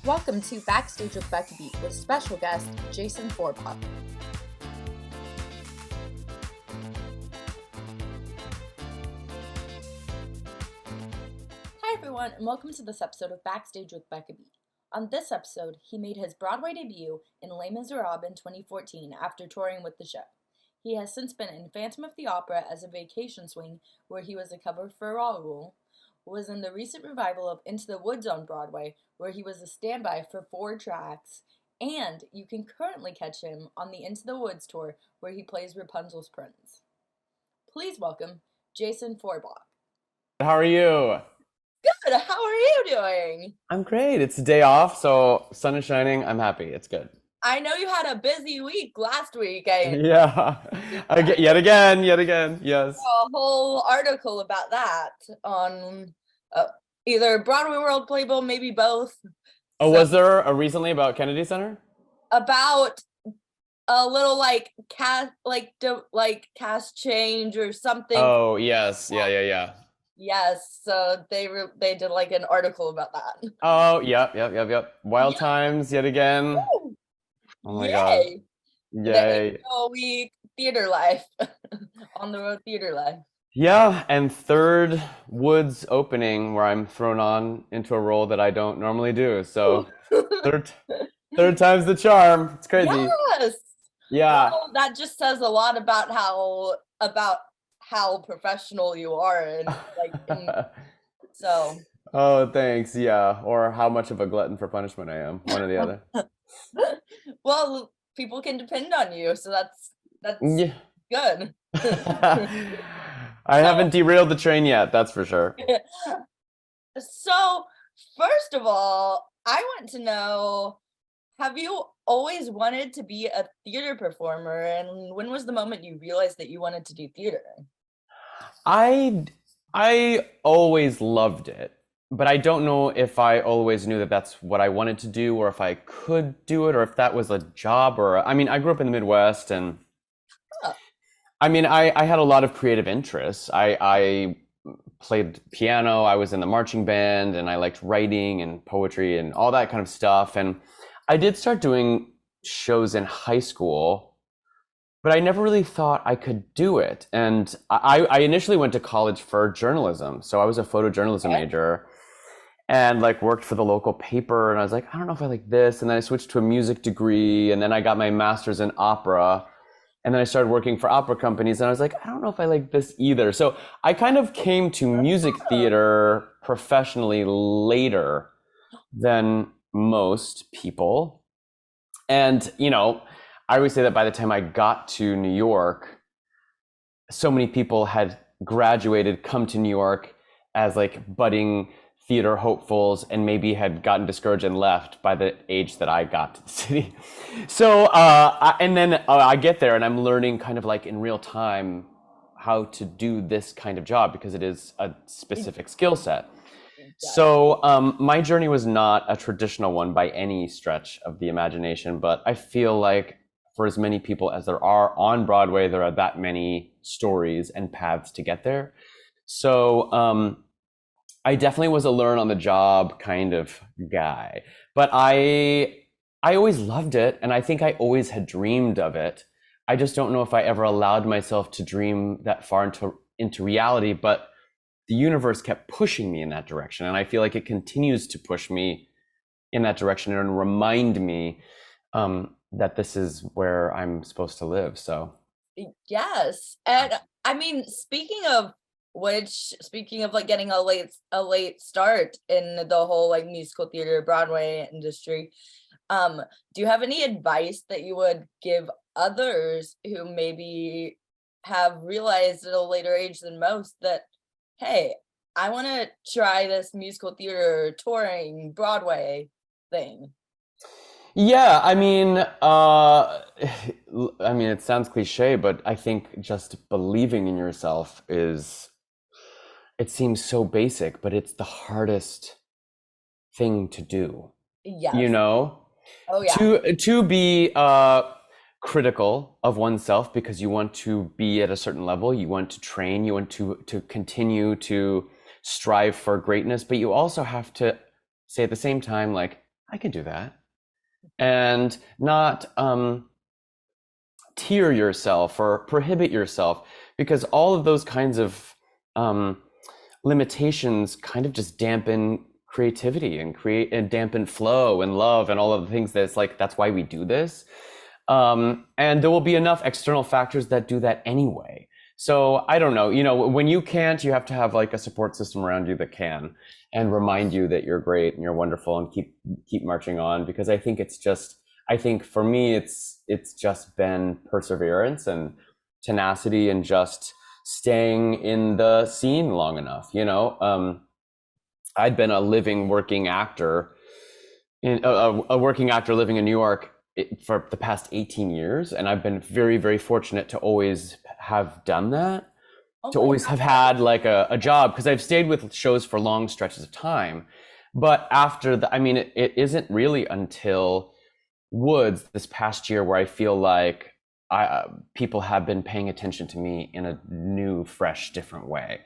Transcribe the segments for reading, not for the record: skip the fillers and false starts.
Welcome to Backstage with Becca with special guest Jason Forbach. Hi everyone, and welcome to this episode of Backstage with Becca. On this episode, he made his Broadway debut in Les Misérables in 2014 after touring with the show. He has since been in Phantom of the Opera as a vacation swing, where he was a cover for Raoul, was in the recent revival of Into the Woods on Broadway, where he was a standby for 4 tracks, and you can currently catch him on the Into the Woods tour, where he plays Rapunzel's prince. Please welcome Jason Forbach. How are you? Good, how are you doing? I'm great. It's a day off, so sun is shining. I'm happy. It's good. I know you had a busy week last week. Yeah. Yet again, yes. A whole article about that on either Broadway World Playbill, maybe both. Oh, so, was there a recently about Kennedy Center? About a little cast change or something. Oh, yes. Yeah. Yes, so they did like an article about that. Oh, yep. Wild times yet again. Woo! Oh my God. Yay. Week theater life. On the road theater life. Yeah, and third Woods opening where I'm thrown on into a role that I don't normally do. So third time's the charm. It's crazy. Yes. Yeah. Well, that just says a lot about how professional you are and so. Oh, thanks. Yeah, or how much of a glutton for punishment I am. One or the other. Well, people can depend on you, so that's yeah. good. I haven't derailed the train yet, that's for sure. So, first of all, I want to know, have you always wanted to be a theater performer, and when was the moment you realized that you wanted to do theater? I always loved it, but I don't know if I always knew that that's what I wanted to do, or if I could do it, or if that was a job, I grew up in the Midwest, and I had a lot of creative interests. I played piano, I was in the marching band, and I liked writing and poetry and all that kind of stuff. And I did start doing shows in high school, but I never really thought I could do it. And I initially went to college for journalism. So I was a photojournalism major and worked for the local paper. And I was like, I don't know if I like this. And then I switched to a music degree, and then I got my master's in opera. And then I started working for opera companies, and I was like, I don't know if I like this either. So I kind of came to music theater professionally later than most people. And, I always say that by the time I got to New York, so many people had graduated, come to New York as budding theater hopefuls, and maybe had gotten discouraged and left by the age that I got to the city. So, I get there and I'm learning kind of in real time how to do this kind of job, because it is a specific skill set. So my journey was not a traditional one by any stretch of the imagination, but I feel like for as many people as there are on Broadway, there are that many stories and paths to get there. So I definitely was a learn on the job kind of guy, but I always loved it, and I think I always had dreamed of it. I just don't know if I ever allowed myself to dream that far into reality, but the universe kept pushing me in that direction, and I feel like it continues to push me in that direction and remind me that this is where I'm supposed to live. So yes, and speaking of getting a late start in the whole musical theater Broadway industry, do you have any advice that you would give others who maybe have realized at a later age than most that, hey, I want to try this musical theater touring Broadway thing? Yeah, it sounds cliche, but I think just believing in yourself it seems so basic, but it's the hardest thing to do. Yes. Oh yeah. To be critical of oneself, because you want to be at a certain level, you want to train, you want to continue to strive for greatness, but you also have to say at the same time, I can do that. And not tier yourself or prohibit yourself, because all of those kinds of limitations kind of just dampen creativity and create and dampen flow and love and all of the things that's like, that's why we do this. And there will be enough external factors that do that anyway. So I don't know, when you can't, you have to have like a support system around you that can, and remind you that you're great and you're wonderful, and keep marching on. Because I think for me, it's just been perseverance and tenacity and just staying in the scene long enough. I'd been a living working actor, a working actor living in New York for the past 18 years, and I've been very, very fortunate to always have done that, to always have had like a job, because I've stayed with shows for long stretches of time. But after it isn't really until Woods this past year where I feel like people have been paying attention to me in a new, fresh, different way.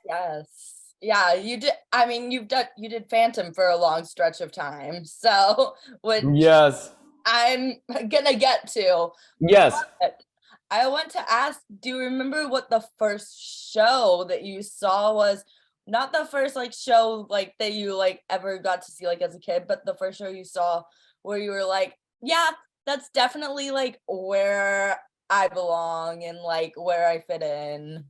Yes. Yeah, you did. I mean, you did Phantom for a long stretch of time. So, which Yes. I'm gonna get to. Yes. But I want to ask, do you remember what the first show that you saw was? Not the first like show like that you like ever got to see like as a kid, but the first show you saw where you were like, yeah, that's definitely like where I belong and like where I fit in.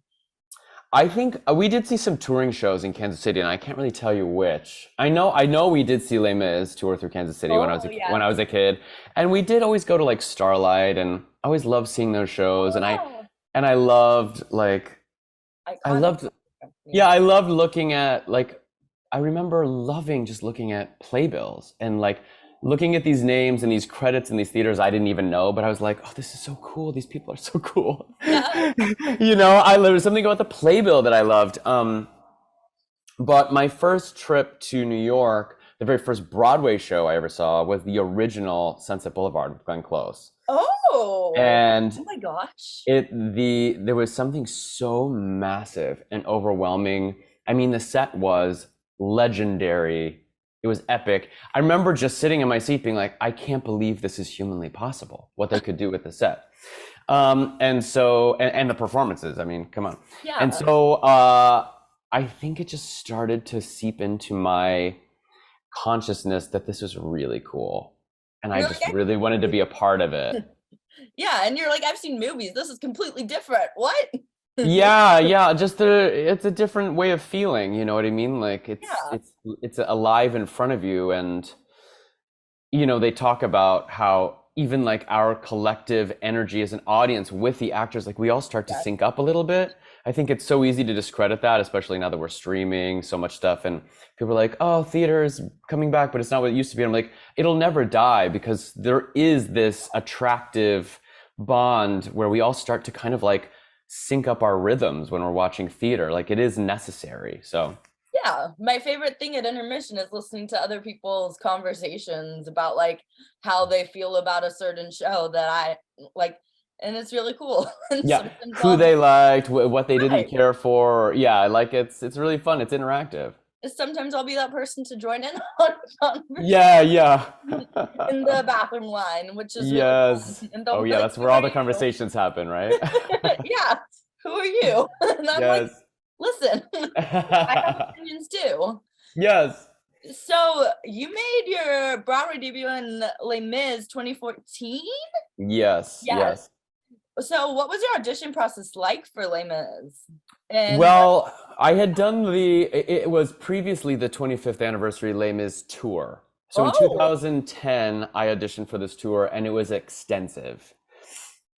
I think we did see some touring shows in Kansas City, and I can't really tell you which. I know we did see Les Mis tour through Kansas City when I was a kid, and we did always go to like Starlight, and I always loved seeing those shows, and I loved like I loved I loved looking at like, I remember loving just looking at playbills and like looking at these names and these credits in these theaters I didn't even know, but I was like, oh, this is so cool. These people are so cool. Yeah. There was something about the playbill that I loved. But my first trip to New York, the very first Broadway show I ever saw was the original Sunset Boulevard with Glenn Close. Oh, and oh my gosh. There was something so massive and overwhelming. I mean, the set was legendary. It was epic. I remember just sitting in my seat being like, I can't believe this is humanly possible, what they could do with the set. And the performances, I mean, come on. Yeah. And so I think it just started to seep into my consciousness that this was really cool. And I just really wanted to be a part of it. Yeah, and you're like, I've seen movies. This is completely different. What? Yeah. Just it's a different way of feeling. You know what I mean? Like it's alive in front of you, and they talk about how even like our collective energy as an audience with the actors, like we all start to sync up a little bit. I think it's so easy to discredit that, especially now that we're streaming so much stuff, and people are like, oh, theater is coming back, but it's not what it used to be. I'm like, it'll never die, because there is this attractive bond where we all start to kind of like sync up our rhythms when we're watching theater. Like, it is necessary. So yeah, my favorite thing at intermission is listening to other people's conversations about like how they feel about a certain show that I like, and it's really cool. Yeah, who they liked, what they didn't care for. Yeah, like it's really fun. It's interactive. Sometimes I'll be that person to join in on conversation. Yeah. In the bathroom line, which is yes. Really fun. Oh yeah, that's where all the conversations happen, right? Yeah. Who are you? And I'm like, listen, I have opinions too. Yes. So you made your Broadway debut in Les Mis 2014? Yes. So what was your audition process like for Les Mis? Well, I had done it was previously the 25th anniversary Les Mis tour. So in 2010, I auditioned for this tour, and it was extensive.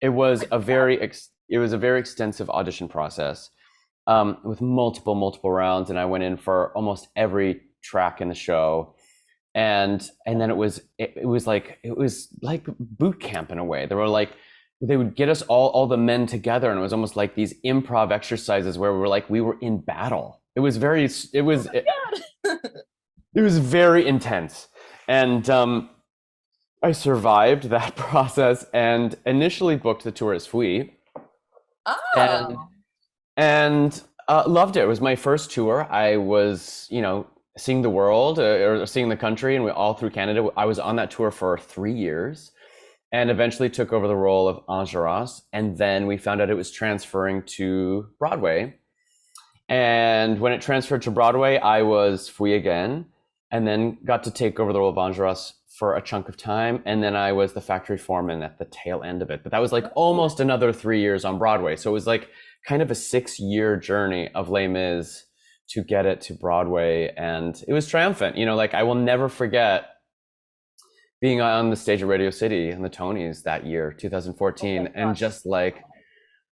It was a very extensive audition process, with multiple rounds, and I went in for almost every track in the show. And then it was like boot camp in a way. They would get us all the men together, and it was almost like these improv exercises where we were in battle. It was very intense. And I survived that process and initially booked the tour as Feuilly. And loved it. It was my first tour. I was, seeing the world or seeing the country, and we all through Canada. I was on that tour for 3 years, and eventually took over the role of Enjolras. And then we found out it was transferring to Broadway. And when it transferred to Broadway, I was Feuilly again, and then got to take over the role of Enjolras for a chunk of time. And then I was the factory foreman at the tail end of it. But that was like almost another 3 years on Broadway. So it was like kind of a 6-year journey of Les Mis to get it to Broadway. And it was triumphant. You know, like I will never forget being on the stage at Radio City and the Tonys that year, 2014. And just like,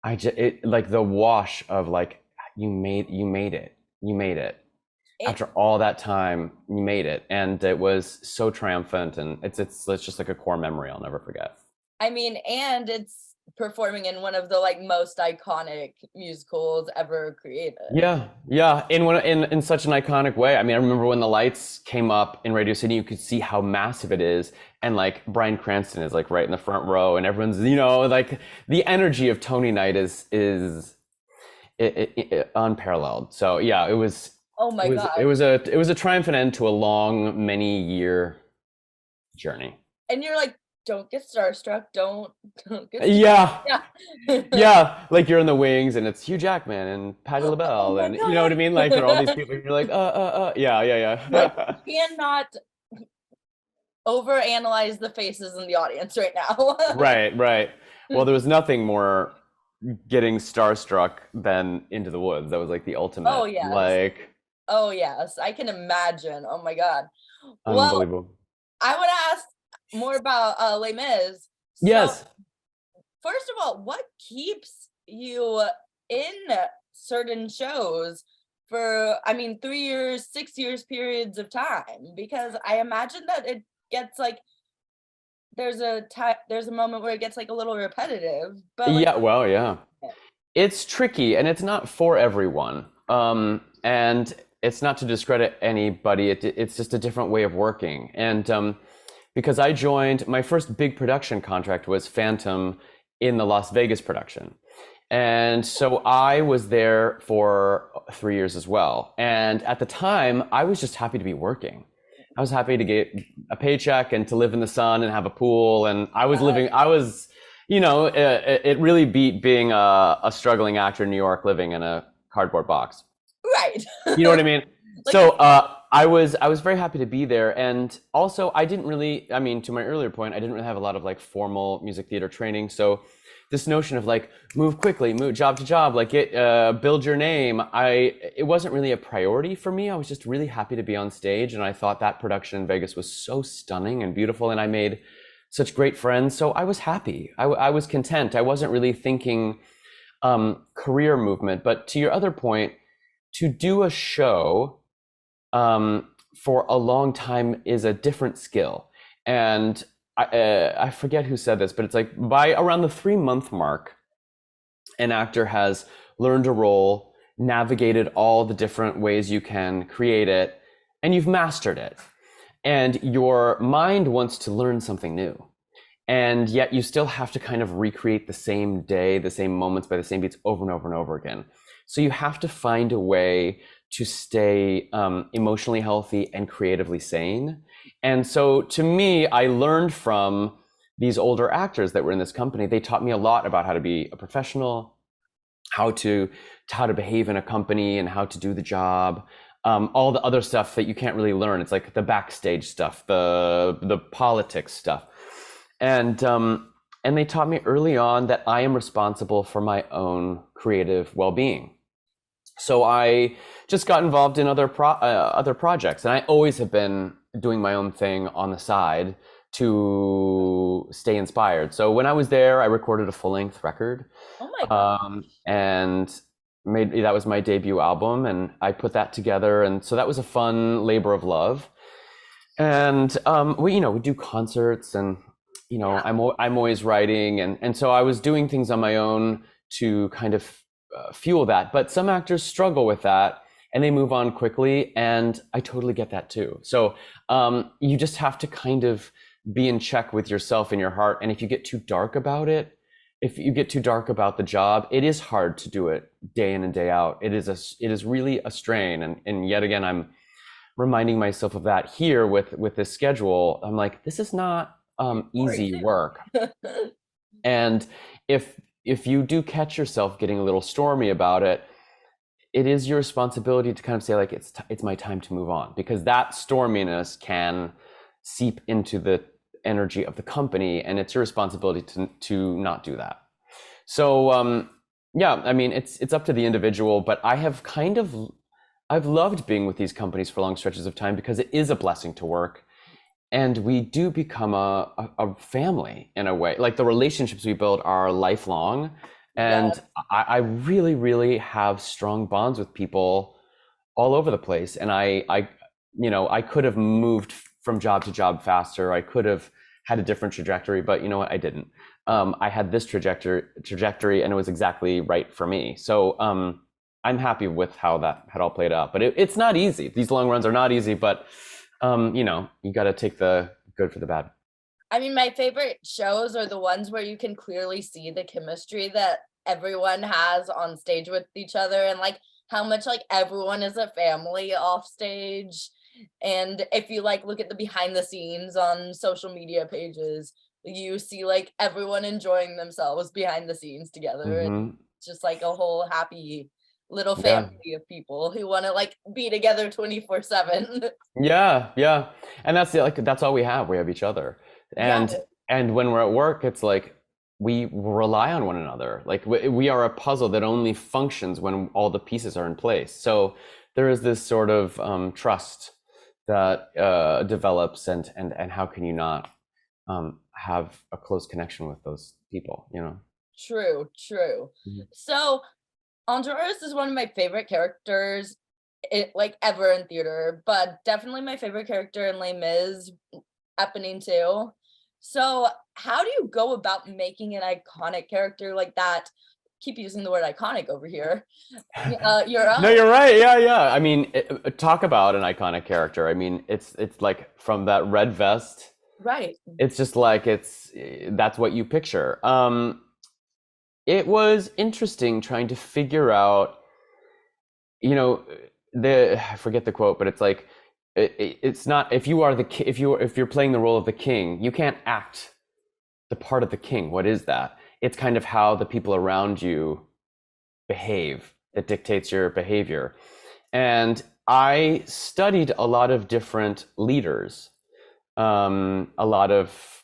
like the wash of like, you made it. After all that time, you made it. And it was so triumphant, and it's just like a core memory I'll never forget. I mean, and it's performing in one of the like most iconic musicals ever created. Yeah, in such an iconic way. I mean, I remember when the lights came up in Radio City, you could see how massive it is, and like Bryan Cranston is like right in the front row, and everyone's, you know, like the energy of Tony Night is unparalleled. So yeah, it was. Oh my God! It was a triumphant end to a long, many-year journey. And you're like, don't get starstruck. Don't get starstruck. Yeah. Like you're in the wings, and it's Hugh Jackman and Patti LaBelle, and God. You know what I mean. Like there are all these people. And you're like, yeah. Like, you cannot overanalyze the faces in the audience right now. Right. Well, there was nothing more getting starstruck than Into the Woods. That was like the ultimate. Oh yeah. Like. Oh yes, I can imagine. Oh my God. Unbelievable. Well, I want to ask more about Les Mis. So, yes. First of all, what keeps you in certain shows for, 3 years, 6 years periods of time? Because I imagine that it gets like, there's a moment where it gets like a little repetitive. But like, yeah. It's tricky, and it's not for everyone. And it's not to discredit anybody. It's just a different way of working. And because I joined, my first big production contract was Phantom in the Las Vegas production. And so I was there for 3 years as well. And at the time, I was just happy to be working. I was happy to get a paycheck and to live in the sun and have a pool. And it really beat being a struggling actor in New York living in a cardboard box. Right. You know what I mean? So I was very happy to be there. And also I didn't really, to my earlier point, I didn't really have a lot of like formal music theater training. So this notion of like move quickly, move job to job, like build your name, it wasn't really a priority for me. I was just really happy to be on stage, and I thought that production in Vegas was so stunning and beautiful, and I made such great friends. So I was happy. I was content. I wasn't really thinking career movement. But to your other point, to do a show for a long time is a different skill. And I forget who said this, but it's like by around the 3-month mark, an actor has learned a role, navigated all the different ways you can create it, and you've mastered it. And your mind wants to learn something new. And yet you still have to kind of recreate the same day, the same moments by the same beats over and over and over again. So you have to find a way to stay emotionally healthy and creatively sane. And so to me, I learned from these older actors that were in this company. They taught me a lot about how to be a professional, how to behave in a company, and how to do the job. All the other stuff that you can't really learn. It's like the backstage stuff, the politics stuff. And they taught me early on that I am responsible for my own creative well-being. So I just got involved in other projects, and I always have been doing my own thing on the side to stay inspired. So when I was there, I recorded a full-length record. Oh my God. And that was my debut album, and I put that together, and so that was a fun labor of love. And we do concerts, and I'm always writing, and so I was doing things on my own to kind of fuel that. But some actors struggle with that, and they move on quickly, and I totally get that too. So you just have to kind of be in check with yourself and your heart. And if you get too dark about it, if you get too dark about the job, it is hard to do it day in and day out. It is really a strain. And yet again, I'm reminding myself of that here with this schedule. I'm like, this is not easy work. And if you do catch yourself getting a little stormy about it, it is your responsibility to kind of say like, it's my time to move on, because that storminess can seep into the energy of the company, and it's your responsibility to not do that. So yeah, I mean, it's up to the individual, but I've loved being with these companies for long stretches of time because it is a blessing to work. And we do become a family in a way. Like the relationships we build are lifelong. And Yes. I really, really have strong bonds with people all over the place. And I could have moved from job to job faster. I could have had a different trajectory, but you know what? I didn't. I had this trajectory, and it was exactly right for me. So I'm happy with how that had all played out. But it's not easy. These long runs are not easy, but you got to take the good for the bad. I mean, my favorite shows are the ones where you can clearly see the chemistry that everyone has on stage with each other, and like how much like everyone is a family off stage. And if you like look at the behind the scenes on social media pages, you see like everyone enjoying themselves behind the scenes together, and just like a whole happy little Yeah. family of people who want to like be together 24/7. Yeah. And that's all we have. We have each other. Yeah. And when we're at work, it's like we rely on one another. Like we are a puzzle that only functions when all the pieces are in place. So there is this sort of trust that develops, and how can you not have a close connection with those people, you know? True. Mhm. So Enjolras is one of my favorite characters, like ever in theater, but definitely my favorite character in Les Mis, happening too. So how do you go about making an iconic character like that? Keep using the word iconic over here. Your No, own. you're right. Yeah. I mean, talk about an iconic character. I mean, it's like from that red vest. Right. It's just like that's what you picture. It was interesting trying to figure out, you know, I forget the quote, but it's like it's not, if you're playing the role of the king, you can't act the part of the king. What is that? It's kind of how the people around you behave that dictates your behavior. And I studied a lot of different leaders, a lot of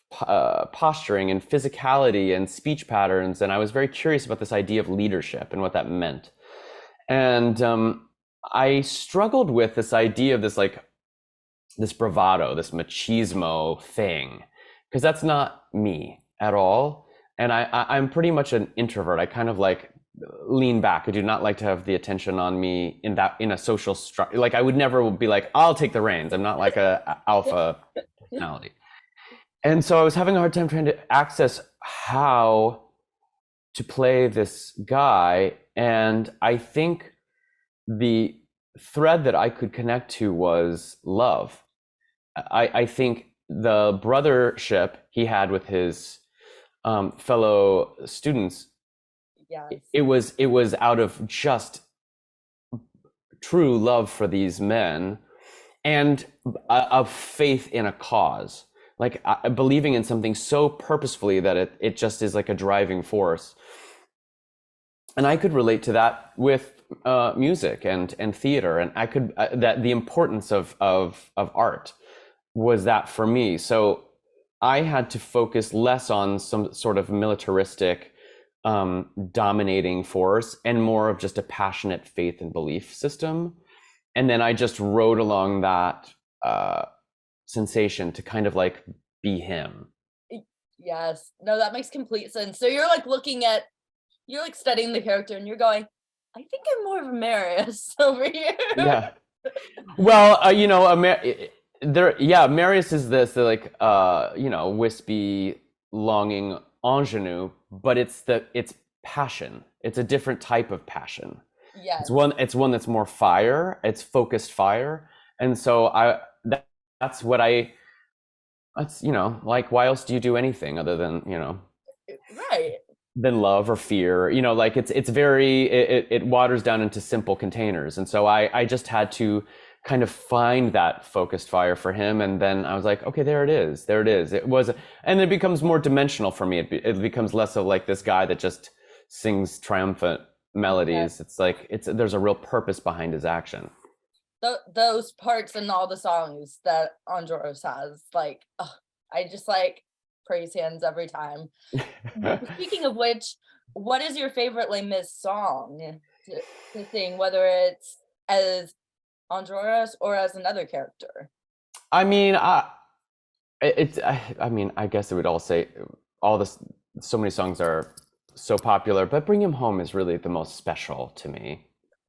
posturing and physicality and speech patterns, and I was very curious about this idea of leadership and what that meant. And I struggled with this idea of this bravado, this machismo thing, because that's not me at all. And I'm pretty much an introvert. I kind of like lean back. I do not like to have the attention on me in a social structure. Like I would never be like, I'll take the reins. I'm not like a alpha personality. And so I was having a hard time trying to access how to play this guy. And I think the thread that I could connect to was love. I think the brothership he had with his fellow students, Yes. it was out of just true love for these men, and a faith in a cause, like believing in something so purposefully that it just is like a driving force. And I could relate to that with music and theater, and I could that the importance of art was that for me. So I had to focus less on some sort of militaristic dominating force and more of just a passionate faith and belief system. And then I just rode along that sensation to kind of like be him. Yes. No, that makes complete sense. So you're like studying the character and you're going, I think I'm more of a Marius over here. Yeah. Well, Marius is this wispy, longing ingenue, but it's passion. It's a different type of passion. Yes. It's one that's more fire. It's focused fire, and so that's what that's like, why else do you do anything other than Right. than love or fear? Like it waters down into simple containers, and so I just had to kind of find that focused fire for him. And then I was like, okay, there it is. There it is. It was, and it becomes more dimensional for me. It becomes less of like this guy that just sings triumphant melodies. It's like, there's a real purpose behind his action. Those parts in all the songs that Enjolras has, like, I just like praise hands every time. Speaking of which, what is your favorite Les Mis song to sing, whether it's as Enjolras or as another character? I mean, I guess it would all say all this. So many songs are so popular, but "Bring Him Home" is really the most special to me.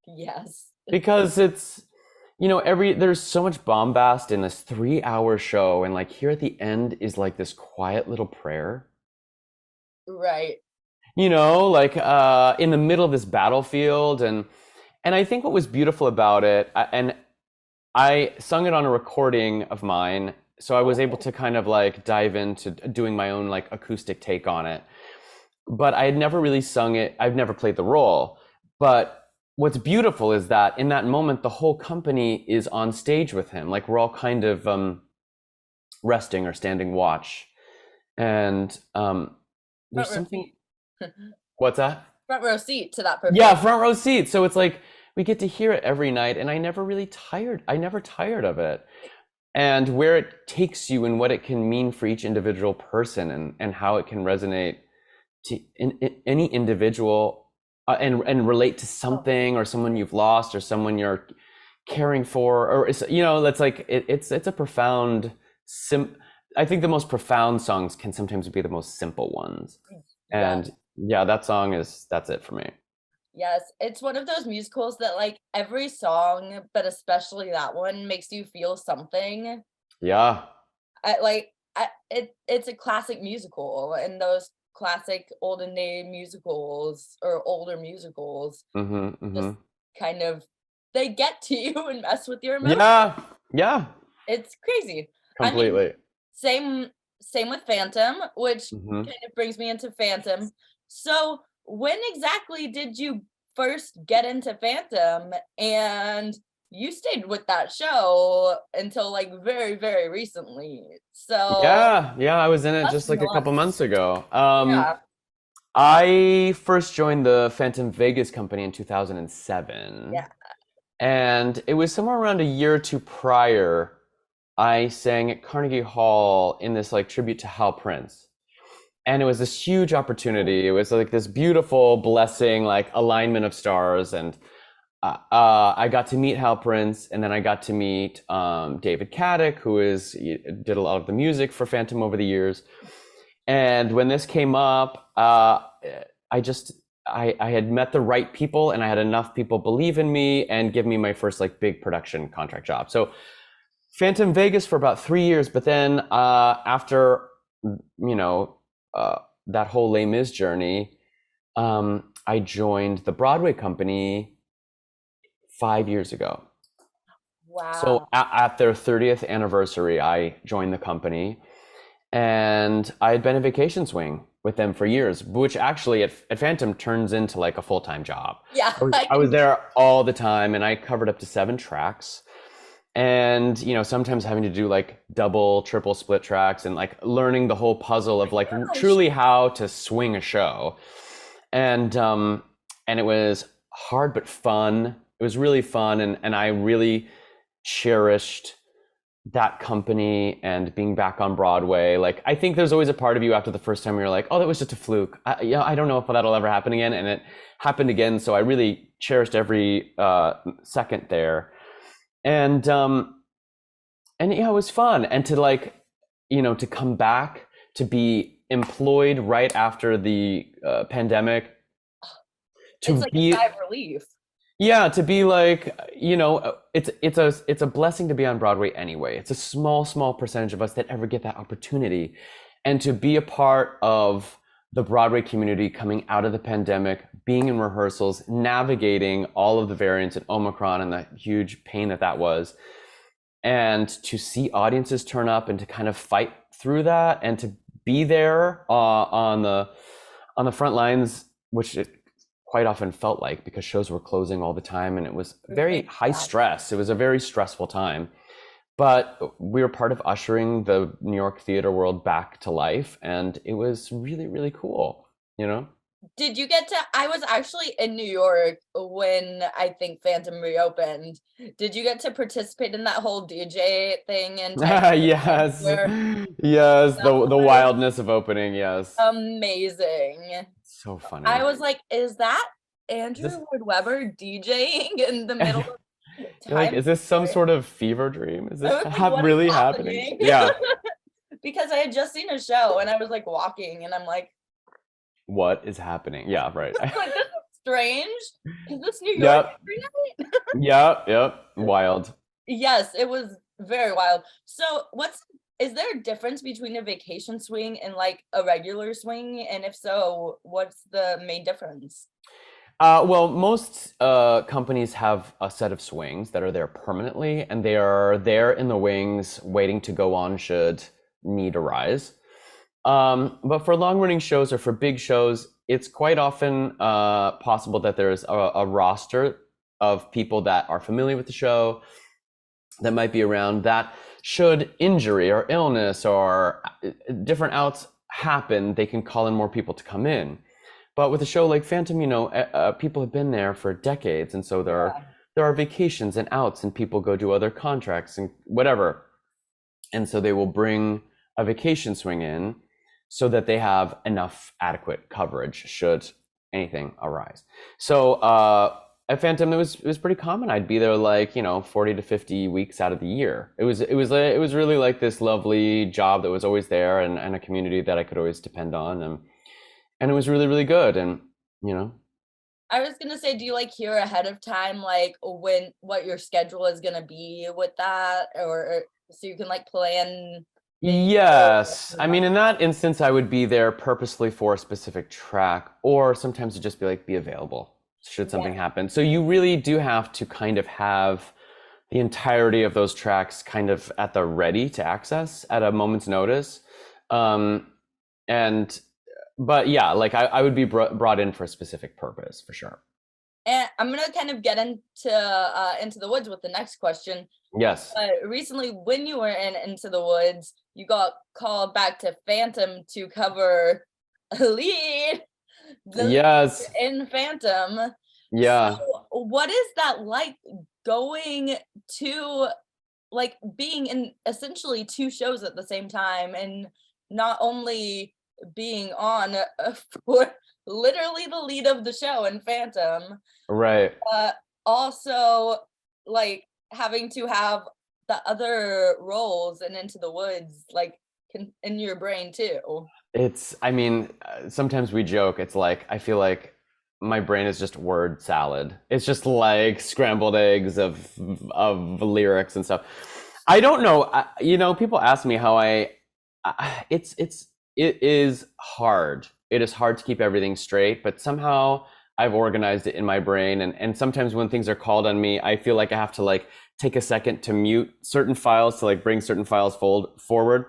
Yes, because it's, there's so much bombast in this 3-hour show, and like here at the end is like this quiet little prayer. Right. Like in the middle of this battlefield, and I think what was beautiful about it, and I sung it on a recording of mine, so I was able to kind of like dive into doing my own like acoustic take on it. But I had never really sung it. I've never played the role. But what's beautiful is that in that moment, the whole company is on stage with him. Like we're all kind of resting or standing watch. And there's something. What's that? Front row seat to that performance. Yeah, front row seat. So it's like we get to hear it every night, and I never tired of it. And where it takes you and what it can mean for each individual person, and how it can resonate to any individual, and relate to something or someone you've lost or someone you're caring for, or it's like it's a profound I think the most profound songs can sometimes be the most simple ones. And yeah, that's it for me. Yes, it's one of those musicals that like every song, but especially that one, makes you feel something. Yeah. It's a classic musical, and those classic olden day musicals or older musicals just kind of, they get to you and mess with your emotions. Yeah. It's crazy. Completely. I mean, same with Phantom, which kind of brings me into Phantom. So when exactly did you first get into Phantom? And you stayed with that show until like very, very recently. So yeah, I was in it just like a couple months ago. Yeah. I first joined the Phantom Vegas company in 2007. Yeah. And it was somewhere around a year or two prior, I sang at Carnegie Hall in this like tribute to Hal Prince. And it was this huge opportunity. It was like this beautiful blessing, like alignment of stars. And I got to meet Hal Prince, and then I got to meet David Caddick, who did a lot of the music for Phantom over the years. And when this came up, I had met the right people, and I had enough people believe in me and give me my first like big production contract job. So Phantom Vegas for about 3 years, but then after that whole Les Mis journey, I joined the Broadway company 5 years ago. Wow. So at their 30th anniversary, I joined the company, and I had been a vacation swing with them for years, which actually at Phantom turns into like a full-time job. Yeah. I was there all the time, and I covered up to 7 tracks. And, sometimes having to do like double, triple split tracks, and like learning the whole puzzle of like truly how to swing a show. And it was hard, but fun. It was really fun. And I really cherished that company and being back on Broadway. Like, I think there's always a part of you after the first time you're like, oh, that was just a fluke. I don't know if that'll ever happen again. And it happened again. So I really cherished every second there. And yeah, it was fun. And to like, to come back, to be employed right after the pandemic, it's like a sigh of relief. Yeah, to be like, it's a blessing to be on Broadway anyway. It's a small percentage of us that ever get that opportunity. And to be a part of the Broadway community coming out of the pandemic, being in rehearsals, navigating all of the variants and Omicron and the huge pain that was, and to see audiences turn up and to kind of fight through that, and to be there on the front lines, which quite often felt like, because shows were closing all the time and it was very Right. high stress. It was a very stressful time. But we were part of ushering the New York theater world back to life, and it was really, really cool, you know? Did you get to I was actually in New York when I think Phantom reopened. Did you get to participate in that whole DJ thing and type Yes. where Yes, that the was wildness of opening, yes. amazing. So I funny. was like, is that Is this Andrew Lloyd Webber DJing in the middle of You're like, Times is this some Square? sort of fever dream? Is I this was like, what is really happening? happening? Yeah. Because I had just seen a show and I was like walking and I'm like, What is happening? Yeah, right. like this is strange. Is this New York Yep. every night? Yep. Wild. Yes, it was very wild. So, is there a difference between a vacation swing and like a regular swing? And if so, what's the main difference? Well, most companies have a set of swings that are there permanently, and they are there in the wings waiting to go on should need arise. But for long-running shows or for big shows, it's quite often possible that there's a roster of people that are familiar with the show that might be around, that should injury or illness or different outs happen, they can call in more people to come in. But with a show like Phantom, people have been there for decades, and so there are vacations and outs, and people go do other contracts and whatever, and so they will bring a vacation swing in so that they have enough adequate coverage should anything arise. So at Phantom, it was pretty common. I'd be there like 40 to 50 weeks out of the year. It was really like this lovely job that was always there, and a community that I could always depend on, and it was really, really good. And I was gonna say, do you like hear ahead of time like what your schedule is gonna be with that, or so you can like plan things? yes, I mean, in that instance, I would be there purposely for a specific track, or sometimes to just be available should something happen. So you really do have to kind of have the entirety of those tracks kind of at the ready to access at a moment's notice. But yeah, like I would be brought in for a specific purpose for sure. And I'm gonna kind of get into the woods with the next question. Yes. Recently, when you were in Into the Woods, you got called back to Phantom to cover a lead. Yes. In Phantom. Yeah. So what is that like going to like being in essentially two shows at the same time and not only being on for literally the lead of the show in Phantom, Right. also like having to have the other roles and Into the Woods like in your brain too. I mean, sometimes we joke, it's like, I feel like my brain is just word salad. It's just like scrambled eggs of lyrics and stuff. I don't know. People ask me how it is hard. It is hard to keep everything straight, but somehow I've organized it in my brain. And sometimes when things are called on me, I feel like I have to like take a second to mute certain files to like bring certain files forward.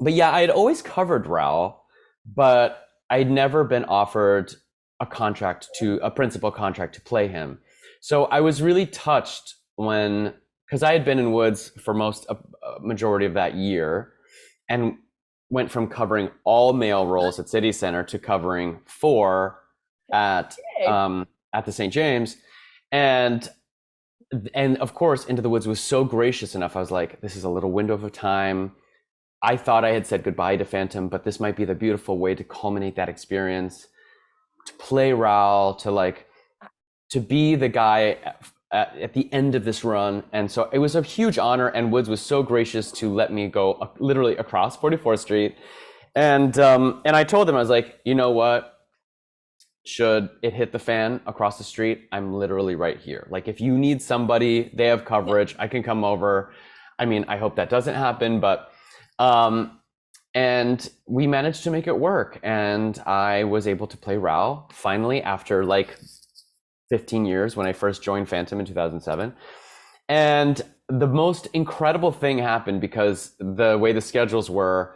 But yeah, I had always covered Raoul, but I'd never been offered a principal contract to play him. So I was really touched because I had been in Woods for a majority of that year, and went from covering all male roles at City Center to covering 4 at the St. James, and of course, Into the Woods was so gracious enough. I was like, this is a little window of time. I thought I had said goodbye to Phantom, but this might be the beautiful way to culminate that experience, to play Raoul, to be the guy at the end of this run. And so it was a huge honor, and Woods was so gracious to let me go literally across 44th Street. And I told them, I was like, you know what? Should it hit the fan across the street, I'm literally right here. Like, if you need somebody, they have coverage, I can come over. I mean, I hope that doesn't happen, but and we managed to make it work, and I was able to play Raoul finally after like 15 years when I first joined Phantom in 2007. And the most incredible thing happened, because the way the schedules were,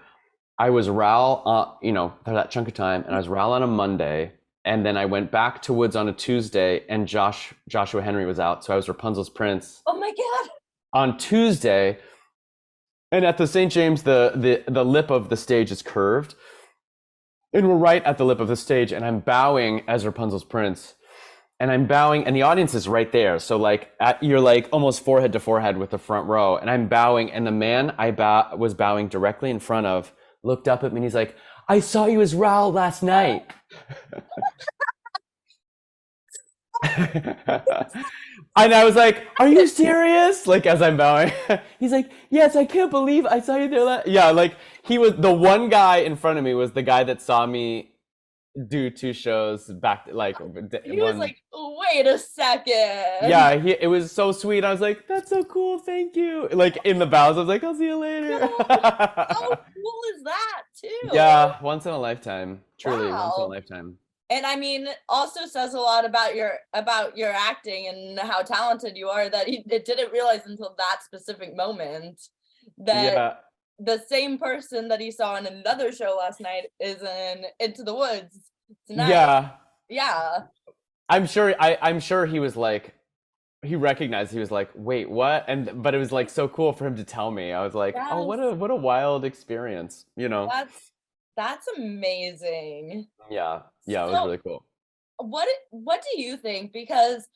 I was Raoul, for that chunk of time, and I was Raoul on a Monday, And then I went back to Woods on a Tuesday, and Joshua Henry was out, so I was Rapunzel's prince Oh my God. on Tuesday. And at the St. James, the lip of the stage is curved, and we're right at the lip of the stage, and I'm bowing as Rapunzel's prince, and I'm bowing, and the audience is right there. So like you're like almost forehead to forehead with the front row, and I'm bowing, and the man I was bowing directly in front of looked up at me, and he's like, "I saw you as Raoul last night." And I was like, "Are you serious?" Like as I'm bowing, he's like, "Yes, I can't believe I saw you there." Yeah, like he was the one guy in front of me was the guy that saw me do two shows back, like He was like, "Wait a second." Yeah, it was so sweet. I was like, "That's so cool, thank you." Like in the bows, I was like, "I'll see you later." How cool is that too? Yeah, once in a lifetime. Truly, Wow. once in a lifetime. And I mean, also says a lot about your acting and how talented you are that he didn't realize until that specific moment that Yeah. the same person that he saw in another show last night is in Into the Woods tonight. Yeah. Yeah. I'm sure he was like, he recognized, he was like, "Wait, what?" But it was like so cool for him to tell me. I was like, Yes. "Oh, what a wild experience," you know? That's amazing. Yeah. Yeah, it was really cool. What do you think? Because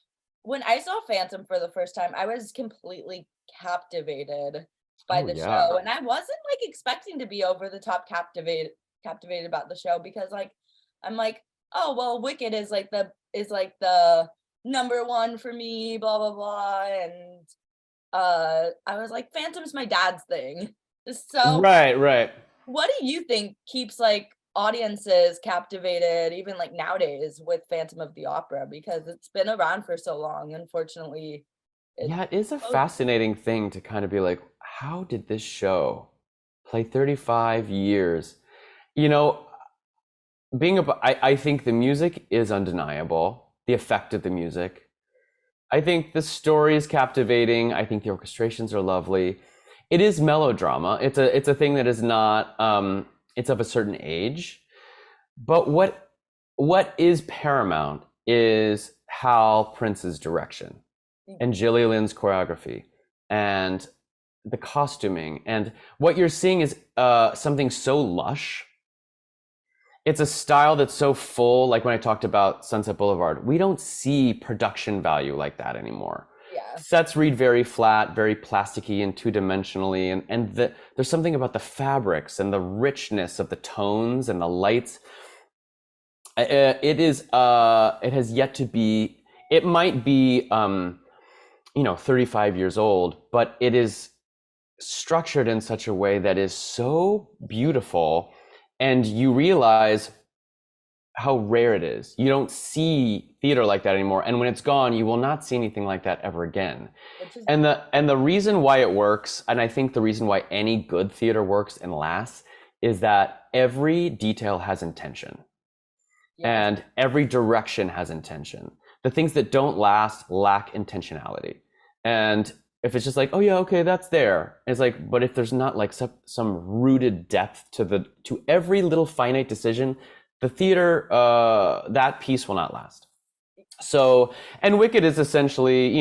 when I saw Phantom for the first time, I was completely captivated by Oh, the yeah. show, and I wasn't like expecting to be over the top captivated about the show because like I'm like, oh well, Wicked is like the number one for me, blah blah blah, and I was like, Phantom's my dad's thing. So Right. what do you think keeps like audiences captivated even like nowadays with Phantom of the Opera, because it's been around for so long, unfortunately. Yeah, it is a fascinating thing to kind of be like, how did this show play 35 years? You know, I think the music is undeniable, the effect of the music. I think the story is captivating. I think the orchestrations are lovely. It is melodrama. It's a thing that is not it's of a certain age. But what is paramount is Hal Prince's direction and Gillian Lynn's choreography and the costuming, and what you're seeing is something so lush. It's a style that's so full. Like when I talked about Sunset Boulevard, we don't see production value like that anymore. Yeah. Sets read very flat, very plasticky and two-dimensionally, and there's something about the fabrics and the richness of the tones and the lights. It has yet to be. It might be 35 years old, but it is structured in such a way that is so beautiful, and you realize how rare it is. You don't see theater like that anymore, and when it's gone, you will not see anything like that ever again. And the reason why it works, and I think the reason why any good theater works and lasts, is that every detail has intention. Yes. And every direction has intention. The things that don't last lack intentionality. And if it's just like, oh yeah, okay, that's there. It's like, but if there's not like some rooted depth to every little finite decision, the theater, that piece will not last. So, and Wicked is essentially,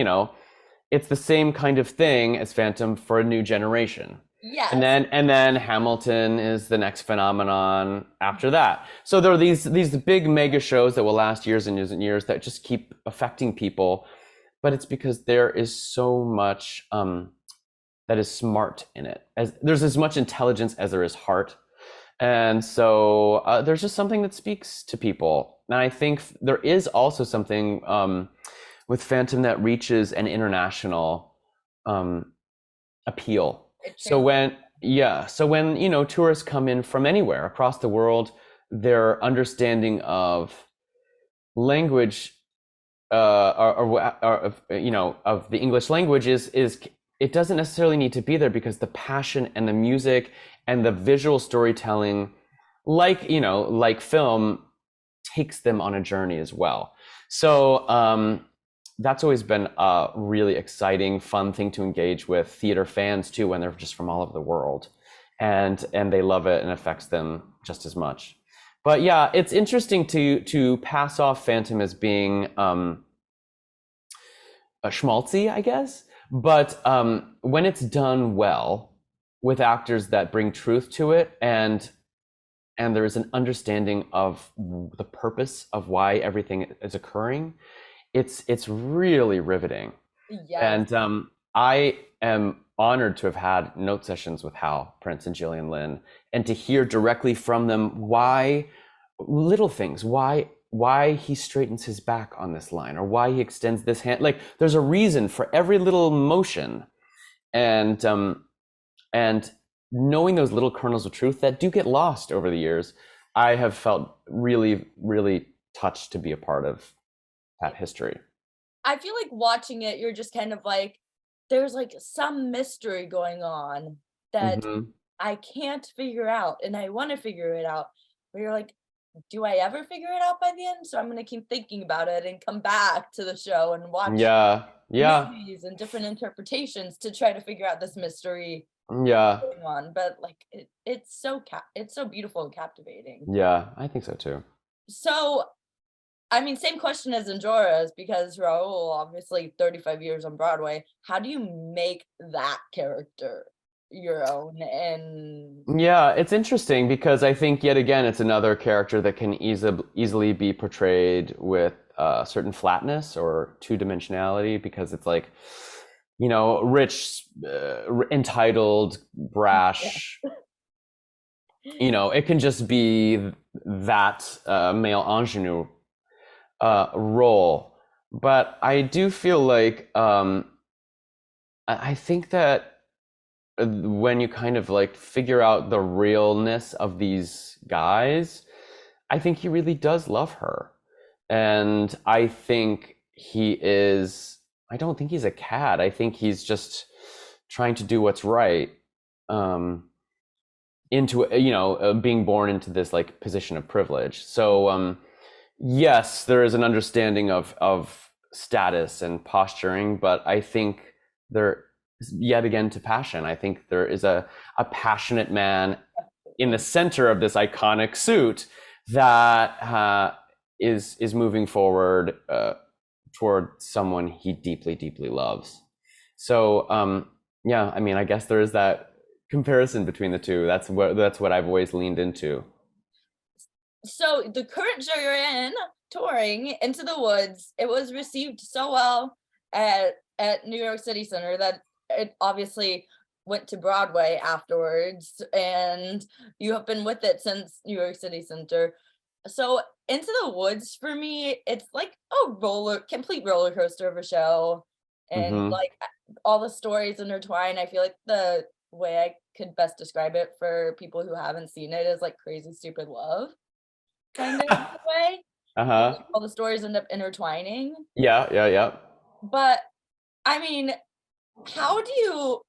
it's the same kind of thing as Phantom for a new generation. Yes. And then Hamilton is the next phenomenon after that. So there are these big mega shows that will last years and years and years that just keep affecting people. But it's because there is so much that is smart in it. There's as much intelligence as there is heart. And so there's just something that speaks to people. And I think there is also something with Phantom that reaches an international appeal. So when tourists come in from anywhere across the world, their understanding of language of the English language is it doesn't necessarily need to be there, because the passion and the music and the visual storytelling, like film, takes them on a journey as well. So that's always been a really exciting, fun thing to engage with theater fans too, when they're just from all over the world, and they love it and affects them just as much. But yeah, it's interesting to pass off Phantom as being a schmaltzy, I guess. But when it's done well with actors that bring truth to it, and there is an understanding of the purpose of why everything is occurring, it's really riveting. Yes. And I am honored to have had note sessions with Hal Prince and Gillian Lynn, and to hear directly from them why little things, why he straightens his back on this line, or why he extends this hand. Like, there's a reason for every little motion, and knowing those little kernels of truth that do get lost over the years, I have felt really, really touched to be a part of that history. I feel like watching it, you're just kind of like, there's like some mystery going on that Mm-hmm. I can't figure out, and I want to figure it out. But you're like, do I ever figure it out by the end? So I'm gonna keep thinking about it and come back to the show and watch Yeah, yeah, movies and different interpretations to try to figure out this mystery yeah, going on. But like, it's so beautiful and captivating. yeah. I think so too. So I mean, same question as Enjolras, because Raoul, obviously 35 years on Broadway. How do you make that character your own? And Yeah, it's interesting because I think yet again it's another character that can easily be portrayed with certain flatness or two-dimensionality, because it's like, rich, entitled, brash. It can just be that male ingenue role. But I do feel like I think that when you kind of like figure out the realness of these guys, I think he really does love her. And I think I don't think he's a cad. I think he's just trying to do what's right, into, being born into this like position of privilege. So, yes, there is an understanding of status and posturing, but I think there, yet again, to passion. I think there is a passionate man in the center of this iconic suit that is moving forward toward someone he deeply, deeply loves. So yeah, I mean, I guess there is that comparison between the two. That's what I've always leaned into. so the current show you're in, touring Into the Woods, it was received so well at New York City Center that it obviously went to Broadway afterwards, and you have been with it since New York City Center. So Into the Woods for me, it's like a complete roller coaster of a show, and Mm-hmm. like all the stories intertwine. I feel like the way I could best describe it for people who haven't seen it is like crazy stupid love kind of way. Where, Uh-huh. like, all the stories end up intertwining. Yeah, yeah, yeah. But I mean, how do you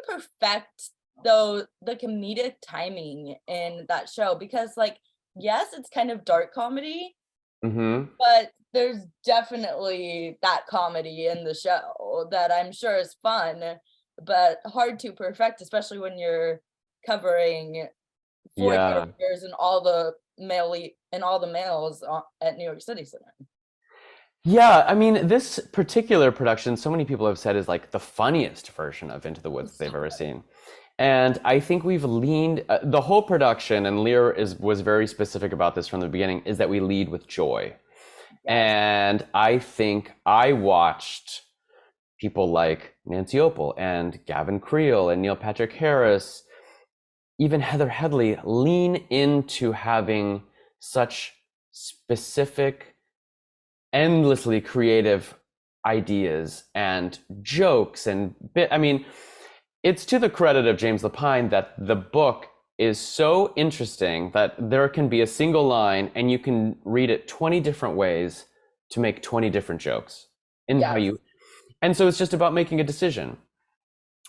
perfect the comedic timing in that show? Because like, yes, it's kind of dark comedy, Mm-hmm. but there's definitely that comedy in the show that I'm sure is fun, but hard to perfect, especially when you're covering four Yeah. characters and all the males at New York City Center. Yeah, I mean, this particular production, so many people have said, is like the funniest version of Into the Woods they've ever seen. And I think we've leaned the whole production, and Lear was very specific about this from the beginning, is that we lead with joy. Yes. And I think I watched people like Nancy Opel and Gavin Creel and Neil Patrick Harris, even Heather Headley, lean into having such specific, endlessly creative ideas and jokes and I mean, it's to the credit of James Lapine that the book is so interesting that there can be a single line and you can read it 20 different ways to make 20 different jokes in how Yes. you, and so it's just about making a decision.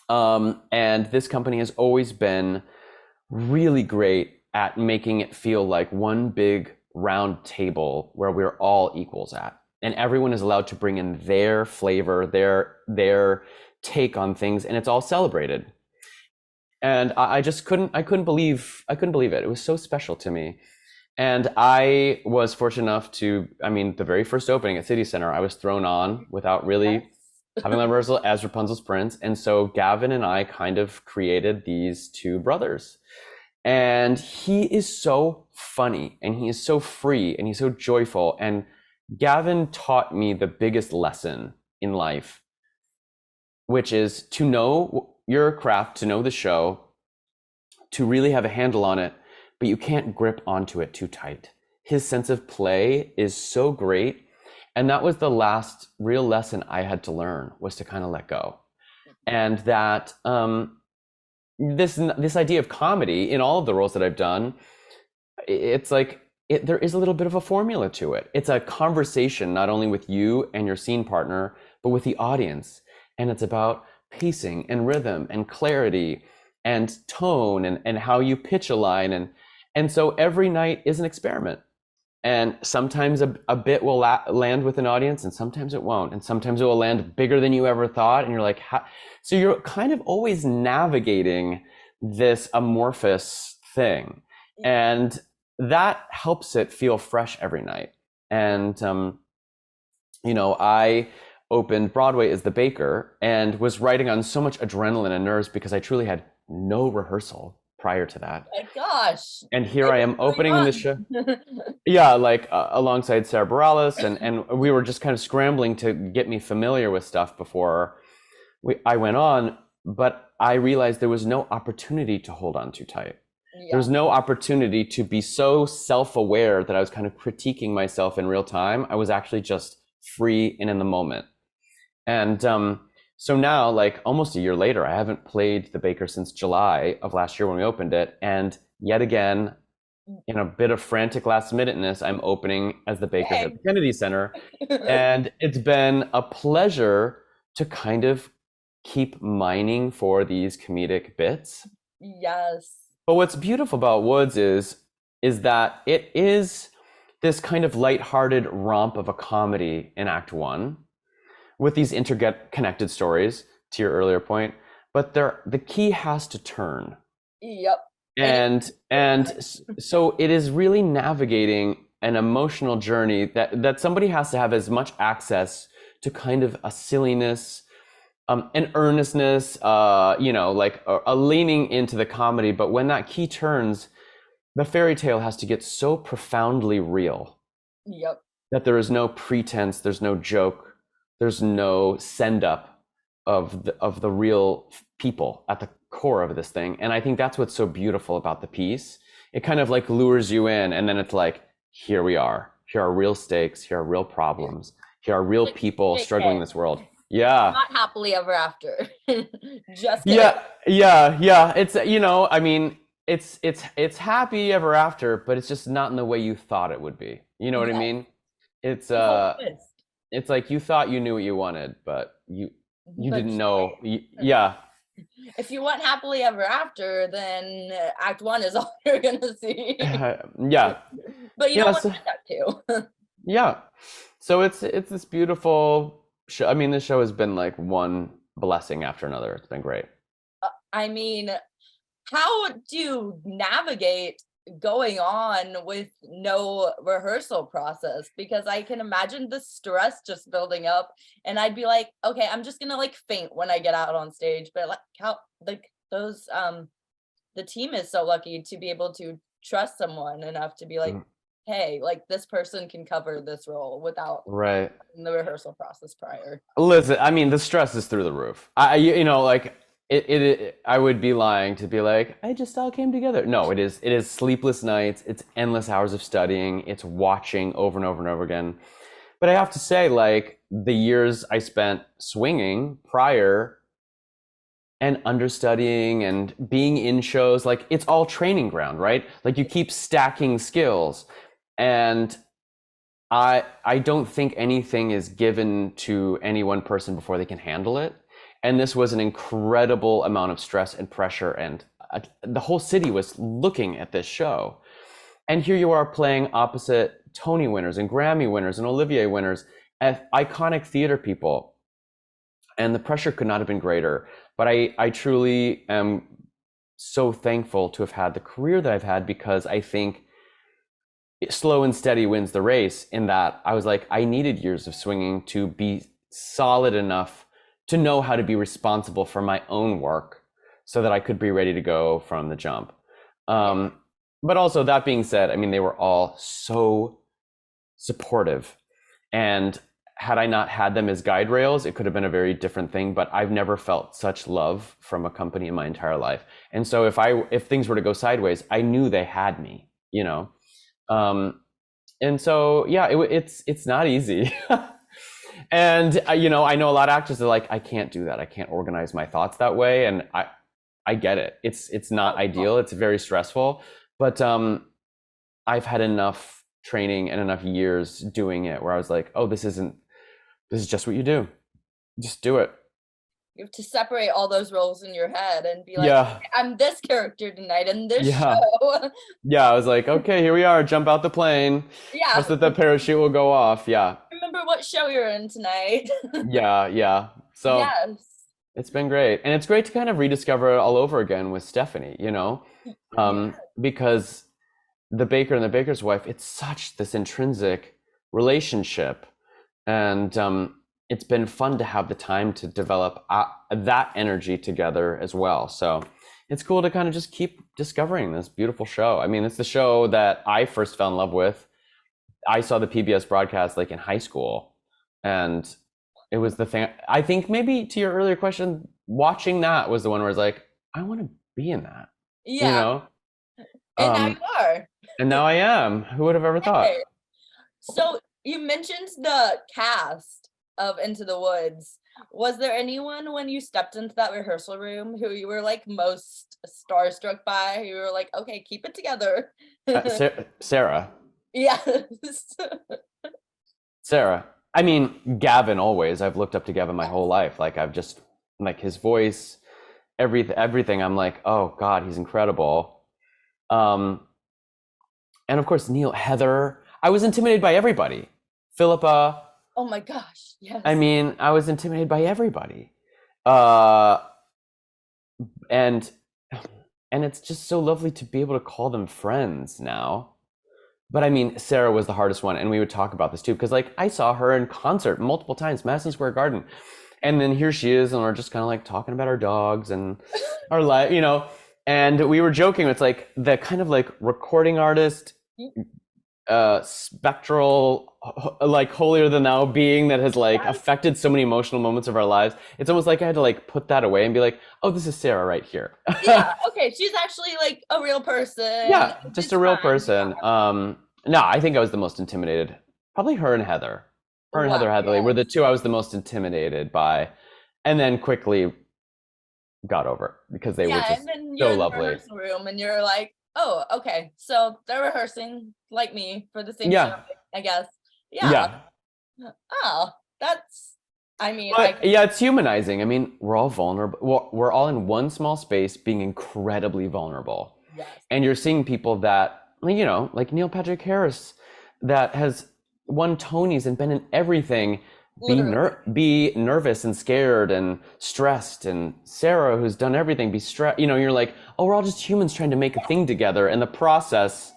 And this company has always been really great at making it feel like one big round table where we're all equals at, and everyone is allowed to bring in their flavor, their take on things, and it's all celebrated. And I just couldn't believe it. It was so special to me. And I was fortunate enough to, I mean, the very first opening at City Center, I was thrown on without really Yes. having my rehearsal as Rapunzel's prince. And so Gavin and I kind of created these two brothers. And he is so funny and he is so free and he's so joyful. And Gavin taught me the biggest lesson in life, which is to know your craft, to know the show, to really have a handle on it, but you can't grip onto it too tight. His sense of play is so great. And that was the last real lesson I had to learn, was to kind of let go. And that this idea of comedy in all of the roles that I've done, it's like there is a little bit of a formula to it. It's a conversation not only with you and your scene partner, but with the audience. And it's about pacing and rhythm and clarity and tone and how you pitch a line. And so every night is an experiment. And sometimes a bit will land with an audience and sometimes it won't. And sometimes it will land bigger than you ever thought. And you're like, so you're kind of always navigating this amorphous thing. And that helps it feel fresh every night. And, I opened Broadway as the baker and was writing on so much adrenaline and nerves because I truly had no rehearsal prior to that. My gosh. And here I am opening the show. Yeah, like alongside Sarah Bareilles, and we were just kind of scrambling to get me familiar with stuff before I went on, but I realized there was no opportunity to hold on too tight. Yeah. There was no opportunity to be so self-aware that I was kind of critiquing myself in real time. I was actually just free and in the moment. And so now, like almost a year later, I haven't played the baker since July of last year when we opened it. And yet again, in a bit of frantic last minuteness, I'm opening as the baker at the Kennedy Center. And it's been a pleasure to kind of keep mining for these comedic bits. Yes. But what's beautiful about Woods is that it is this kind of lighthearted romp of a comedy in Act One, with these interconnected stories, to your earlier point, but the key has to turn. Yep. And so it is really navigating an emotional journey that somebody has to have as much access to kind of a silliness, an earnestness, like a leaning into the comedy. But when that key turns, the fairy tale has to get so profoundly real. Yep. That there is no pretense, there's no joke, there's no send up of the real people at the core of this thing. And I think that's what's so beautiful about the piece. It kind of like lures you in, and then it's like, here we are. Here are real stakes. Here are real problems. Here are real people struggling in this world. Yeah. Not happily ever after. Just kidding. Yeah. It's, I mean, it's happy ever after, but it's just not in the way you thought it would be. You know what I mean? It's like you thought you knew what you wanted, but you didn't know. Yeah. If you want happily ever after, then Act One is all you're gonna see. Yeah. But you don't want that too. Yeah. So it's this beautiful show. I mean, this show has been like one blessing after another. It's been great. I mean, how do you navigate going on with no rehearsal process? Because I can imagine the stress just building up, and I'd be like, okay, I'm just gonna like faint when I get out on stage. But like how those the team is so lucky to be able to trust someone enough to be like, hey, like this person can cover this role without the rehearsal process prior. Listen, I mean, the stress is through the roof. I would be lying to be like, I just all came together. No, it is sleepless nights. It's endless hours of studying. It's watching over and over and over again. But I have to say, like, the years I spent swinging prior and understudying and being in shows, like, it's all training ground, right? Like, you keep stacking skills. And I don't think anything is given to any one person before they can handle it. And this was an incredible amount of stress and pressure, and the whole city was looking at this show. And here you are playing opposite Tony winners and Grammy winners and Olivier winners, iconic theater people. And the pressure could not have been greater. But I truly am so thankful to have had the career that I've had, because I think slow and steady wins the race, in that I was like, I needed years of swinging to be solid enough to know how to be responsible for my own work so that I could be ready to go from the jump. But also, that being said, I mean, they were all so supportive. And had I not had them as guide rails, it could have been a very different thing. But I've never felt such love from a company in my entire life. And so if things were to go sideways, I knew they had me, you know. And so, yeah, it's not easy. And you know, I know a lot of actors are like, I can't do that. I can't organize my thoughts that way. And I get it. It's not ideal. It's very stressful. But I've had enough training and enough years doing it where I was like, oh, this is just what you do. Just do it. You have to separate all those roles in your head and be like, Yeah. okay, I'm this character tonight in this Yeah. show. Yeah, I was like, okay, here we are. Jump out the plane. Yeah. Trust that the parachute will go off. Yeah. Remember what show you're in tonight. Yeah. So yes. It's been great. And it's great to kind of rediscover it all over again with Stephanie, you know, because the baker and the baker's wife, it's such this intrinsic relationship. And it's been fun to have the time to develop that energy together as well. So it's cool to kind of just keep discovering this beautiful show. I mean, it's the show that I first fell in love with. I saw the PBS broadcast like in high school, and it was the thing. I think maybe to your earlier question, watching that was the one where I was like, I want to be in that. Yeah. You know? And now you are. And now I am. Who would have ever thought? So you mentioned the cast of Into the Woods. Was there anyone when you stepped into that rehearsal room who you were like most starstruck by? You were like, okay, keep it together. Sarah. Yes. Sarah. I mean, Gavin always. I've looked up to Gavin my whole life. Like I've just like his voice, everything. I'm like, oh God, he's incredible. And of course, Neil, Heather. I was intimidated by everybody. Philippa. Oh my gosh, yes. I mean, I was intimidated by everybody. And it's just so lovely to be able to call them friends now. But I mean, Sarah was the hardest one, and we would talk about this too, because like I saw her in concert multiple times, Madison Square Garden, and then here she is, and we're just kind of like talking about our dogs and our life, you know. And we were joking, it's like the kind of like recording artist, spectral, like holier than thou being that has like affected so many emotional moments of our lives. It's almost like I had to like put that away and be like, oh, this is Sarah right here. Yeah, okay, she's actually like a real person. Yeah, just a real person. No, I think I was the most intimidated. Probably her and Heather. Her and Heather Hadley were the two I was the most intimidated by, and then quickly got over it because they were just and then so you're lovely. In the rehearsal room and you're like, oh, okay, so they're rehearsing like me for the same show, I guess. Yeah. Oh, that's. I mean, yeah, it's humanizing. I mean, we're all vulnerable. We're all in one small space, being incredibly vulnerable. Yes. And you're seeing people that, you know, like Neil Patrick Harris, that has won Tonys and been in everything, be nervous and scared and stressed, and Sarah, who's done everything, be stressed. You know, you're like, oh, we're all just humans trying to make a thing together, and the process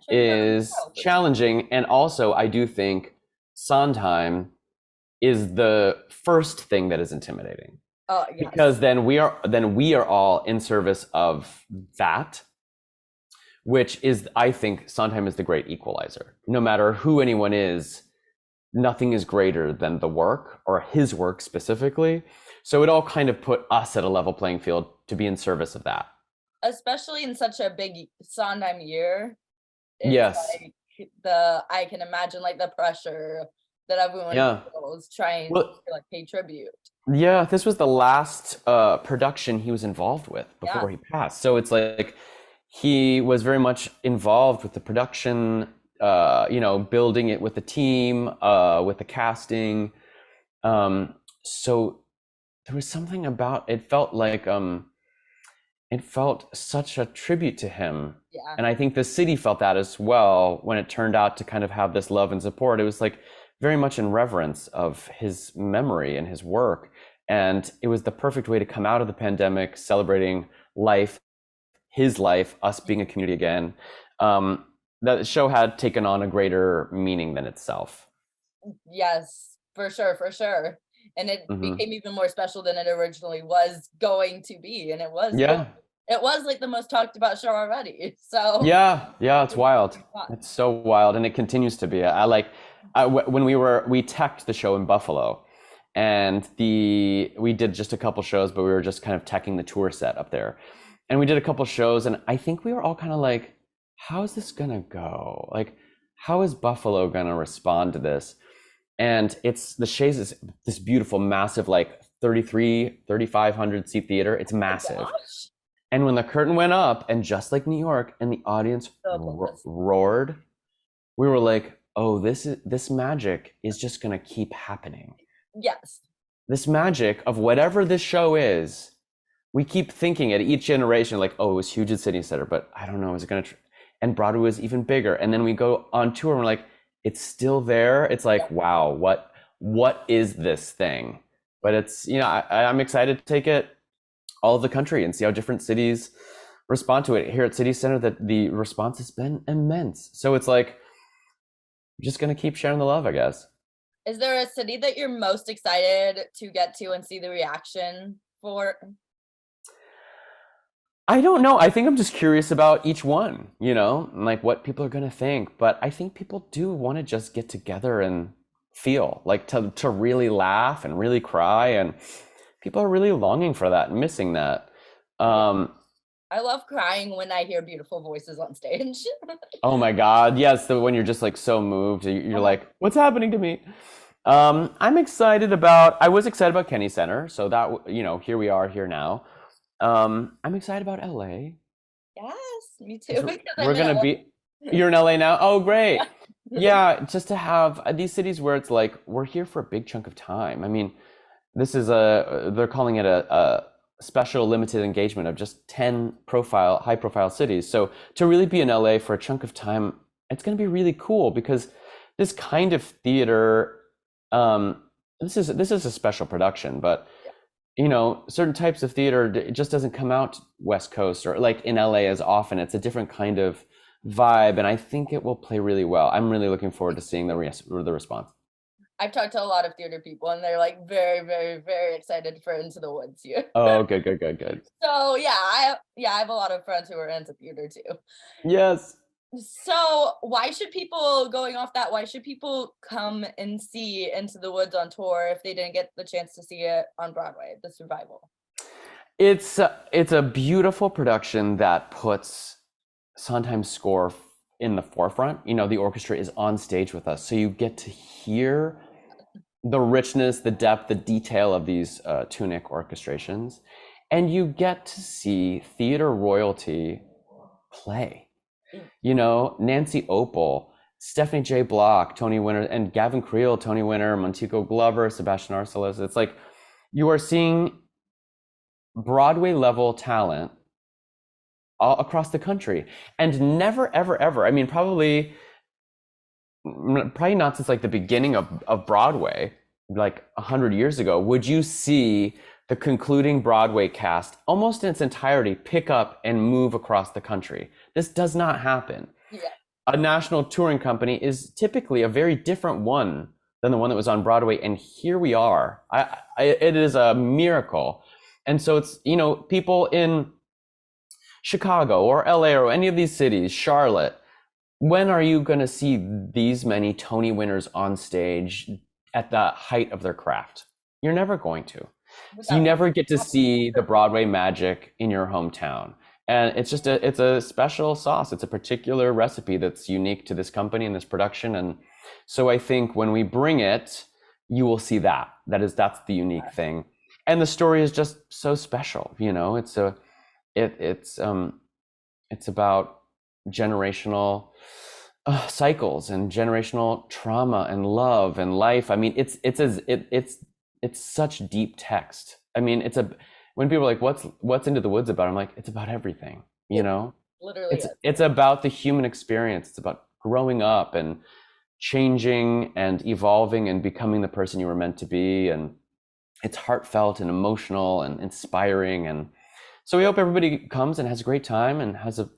is challenging. And also, I do think Sondheim is the first thing that is intimidating. Oh, yes. Because then we are all in service of that, which is, I think, Sondheim is the great equalizer. No matter who anyone is, nothing is greater than the work, or his work specifically. So it all kind of put us at a level playing field to be in service of that. Especially in such a big Sondheim year. Yes. Like I can imagine like the pressure that everyone feels trying to like pay tribute. Yeah, this was the last production he was involved with before he passed. So it's like he was very much involved with the production, you know, building it with the team, with the casting. So there was something about it, felt like it felt such a tribute to him. Yeah. And I think the city felt that as well when it turned out to kind of have this love and support. It was like very much in reverence of his memory and his work. And it was the perfect way to come out of the pandemic, celebrating life, his life, us being a community again. the show had taken on a greater meaning than itself. Yes, for sure, for sure. And it Hmm. became even more special than it originally was going to be. And Yeah. it was like the most talked about show already. So Yeah, it's it's wild. fun. It's so wild, and it continues to be. When we teched the show in Buffalo, and we did just a couple shows, but we were just kind of teching the tour set up there, and we did a couple shows, and I think we were all kind of like, how is this gonna go? Like, how is Buffalo gonna respond to this? And it's the Shays is this beautiful, massive, like 3,500 seat theater. It's Oh my massive. gosh. And when the curtain went up, and just like New York, and the audience The applause. roared, we were like, "Oh, this magic is just gonna keep happening. Yes. This magic of whatever this show is, we keep thinking at each generation, like, oh, it was huge at City Center, but I don't know, is it gonna?" And Broadway was even bigger. And then we go on tour, and we're like, it's still there. It's like, wow, what is this thing? But it's, I'm excited to take it all of the country and see how different cities respond to it. Here at City Center, that the response has been immense. So it's like, just gonna keep sharing the love, I guess. Is there a city that you're most excited to get to and see the reaction for? I don't know. I think I'm just curious about each one, and like what people are gonna think. But I think people do want to just get together and feel like to really laugh and really cry, and people are really longing for that and missing that. Um, I love crying when I hear beautiful voices on stage. oh my God, yes, when you're just like so moved, you're Uh-huh. like, what's happening to me? I was excited about Kenny Center, so that, here we are here now. I'm excited about LA. Yes, me too, 'Cause because I'm we're in gonna LA. be, you're in LA now? Oh, great. Yeah, just to have these cities where it's like, we're here for a big chunk of time. I mean, they're calling it a special limited engagement of just 10 high profile cities. So to really be in LA for a chunk of time, it's going to be really cool because this kind of theater, um, this is a special production, but certain types of theater, it just doesn't come out West Coast or like in LA as often. It's a different kind of vibe, and I think it will play really well. I'm really looking forward to seeing the response. I've talked to a lot of theater people, and they're like very, very, very excited for Into the Woods here. Oh, good, good, good, good. So I have a lot of friends who are into theater too. Yes. So why should people, going off that, why should people come and see Into the Woods on tour if they didn't get the chance to see it on Broadway, the survival? It's a beautiful production that puts Sondheim's score in the forefront. The orchestra is on stage with us, so you get to hear the richness, the depth, the detail of these tunic orchestrations, and you get to see theater royalty play. Nancy Opal, Stephanie J. Block, Tony winner, and Gavin Creel, Tony winner, Montego Glover, Sebastian Arcelis. It's like you are seeing Broadway level talent all across the country, and never, ever, ever. I mean, probably not since like the beginning of Broadway, like 100 years ago, would you see the concluding Broadway cast almost in its entirety pick up and move across the country. This does not happen. Yeah. A national touring company is typically a very different one than the one that was on Broadway, and here we are. It is a miracle. And so it's, people in Chicago or LA or any of these cities, Charlotte, when are you going to see these many Tony winners on stage at the height of their craft? You're never going to. So you never get to see the Broadway magic in your hometown. And it's a special sauce. It's a particular recipe that's unique to this company and this production. And so I think when we bring it, you will see that's the unique thing. And the story is just so special. It's about generational cycles and generational trauma and love and life. I mean, it's such deep text. I mean, when people are like, what's Into the Woods about? I'm like, it's about everything, Literally. It's about the human experience. It's about growing up and changing and evolving and becoming the person you were meant to be. And it's heartfelt and emotional and inspiring. And so we hope everybody comes and has a great time and has a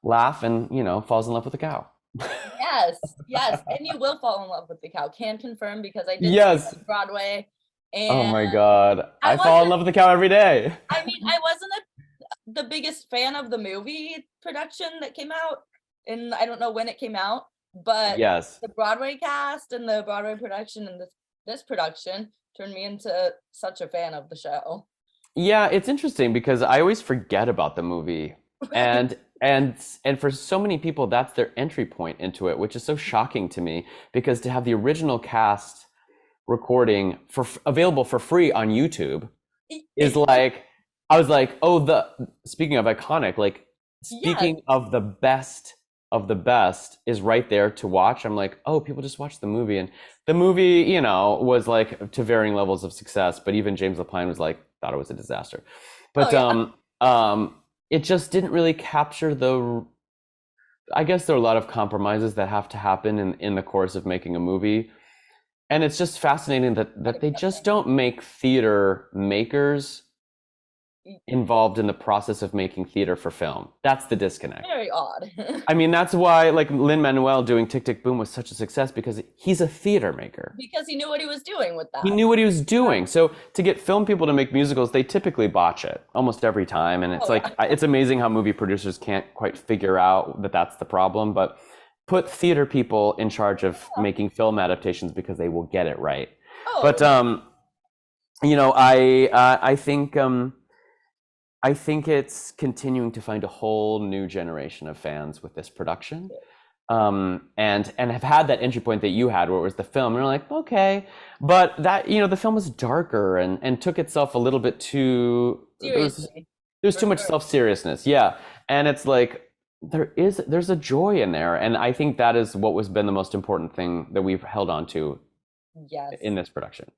laugh and, falls in love with a cow. Yes, and you will fall in love with the cow. Can confirm because I did see it Yes. on Broadway, Oh and my God. I I fall in wasn't. love with the cow every day. I mean, I wasn't the biggest fan of the movie production that came out, and I don't know when it came out, but Yes. the Broadway cast and the Broadway production and this production turned me into such a fan of the show. Yeah, it's interesting because I always forget about the movie. And and for so many people that's their entry point into it, which is so shocking to me because to have the original cast recording for available for free on YouTube is like I was like, "Oh, the speaking of iconic, like Yes. speaking of the best is right there to watch." I'm like, "Oh, people just watch the movie." And the movie, you know, was like to varying levels of success, but even James Lapine was like thought it was a disaster. Oh But yeah. it just didn't really capture the I guess there are a lot of compromises that have to happen in the course of making a movie. And it's just fascinating that they just don't make theater makers involved in the process of making theater for film. That's the disconnect. Very odd. I mean, that's why like Lin-Manuel doing Tick Tick Boom was such a success because he's a theater maker. Because he knew what he was doing with He that. knew what he was doing. So to get film people to make musicals, they typically botch it almost every time. And it's like, it's amazing how movie producers can't quite figure out that that's the problem. But put theater people in charge of making film adaptations because they will get it right. But, you know, I think it's continuing to find a whole new generation of fans with this production. And have had that entry point that you had where it was the film and you're like, okay, but that, you know, the film was darker and took itself a little bit too there's too much self-seriousness. Yeah. And it's like there's a joy in there, and I think that is what was been the most important thing that we've held on to in this production.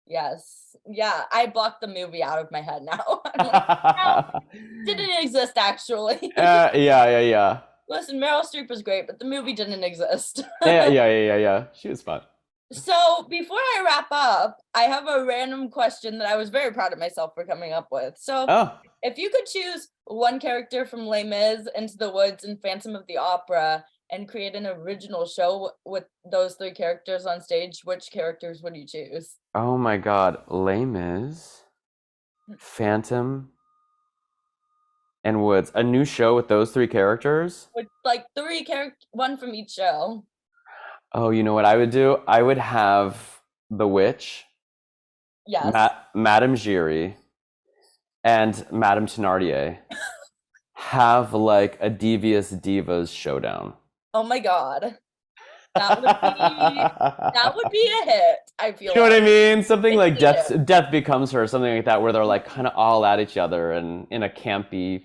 Yes. Yeah, I blocked the movie out of my head now. I'm like, no, didn't exist actually. Yeah. Listen, Meryl Streep was great, but the movie didn't exist. Yeah. She was fun. So before I wrap up, I have a random question that I was very proud of myself for coming up with. So if you could choose one character from Les Mis, Into the Woods, and Phantom of the Opera and create an original show with those three characters on stage, which characters would you choose? Oh my God. Les Mis, Phantom, and Woods. A new show with those three characters? With like three characters, one from each show. Oh, you know what I would do? I would have the witch, Yes. Madame Giry, and Madame Thénardier have like a Devious Divas showdown. Oh my God. That would be a hit, I feel. You know what I mean? Something like Death Becomes Her, something like that, where they're like kind of all at each other and in a campy,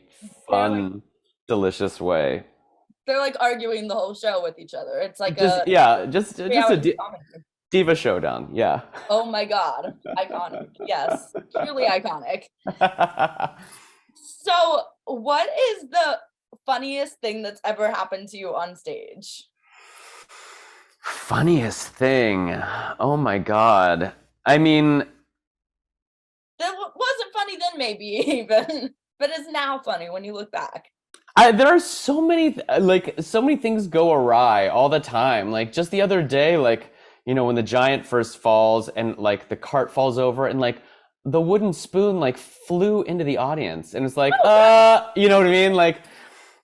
fun, delicious way. They're like arguing the whole show with each other. It's like just a diva showdown. Yeah. Oh my God. Iconic. Yes. Truly iconic. So what is the funniest thing that's ever happened to you on stage? Funniest thing. Oh my God. I mean, that wasn't funny then, maybe even, but it's now funny when you look back. There are so many so many things go awry all the time. Like just the other day, like, you know, when the giant first falls and like the cart falls over and like the wooden spoon like flew into the audience and it's like, you know what I mean? Like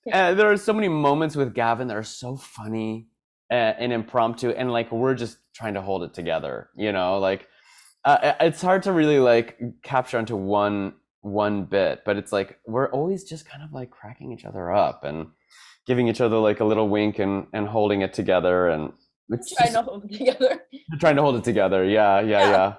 there are so many moments with Gavin that are so funny and impromptu, and like we're just trying to hold it together, you know, like it's hard to really like capture onto one bit, but it's like we're always just kind of like cracking each other up and giving each other like a little wink and holding it together, and it's trying to hold it together. Trying to hold it together. Yeah.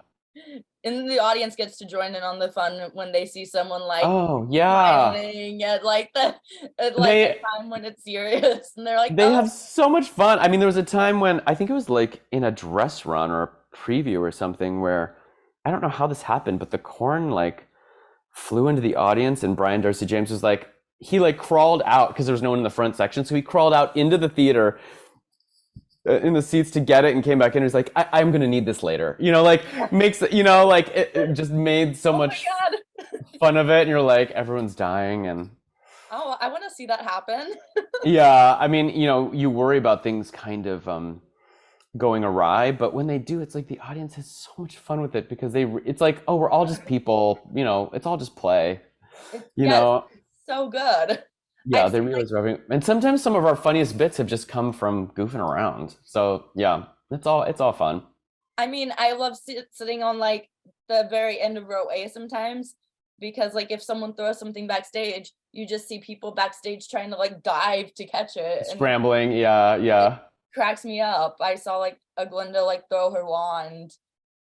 And the audience gets to join in on the fun when they see someone like smiling at like the time when it's serious, and they're like, they have so much fun. I mean, there was a time when I think it was like in a dress run or a preview or something where I don't know how this happened, but the corn like flew into the audience and Brian Darcy James was like, he like crawled out because there was no one in the front section, so he crawled out into the theater in the seats to get it and came back in and was like, I'm gonna need this later, you know, like makes it, you know, like it just made so much fun of it, and you're like, everyone's dying, and Oh, I want to see that happen. Yeah, I mean, you worry about things kind of going awry, but when they do, it's like the audience has so much fun with it because it's like, oh, we're all just people, it's all just play, you Yes, know. it's so good. Yeah, I've they seen realize rubbing, and sometimes some of our funniest bits have just come from goofing around. So yeah, it's all fun. I mean, I love sitting on like the very end of row A sometimes because like if someone throws something backstage, you just see people backstage trying to like dive to catch it, and Scrambling, yeah, it yeah. cracks me up. I saw like a Glinda like throw her wand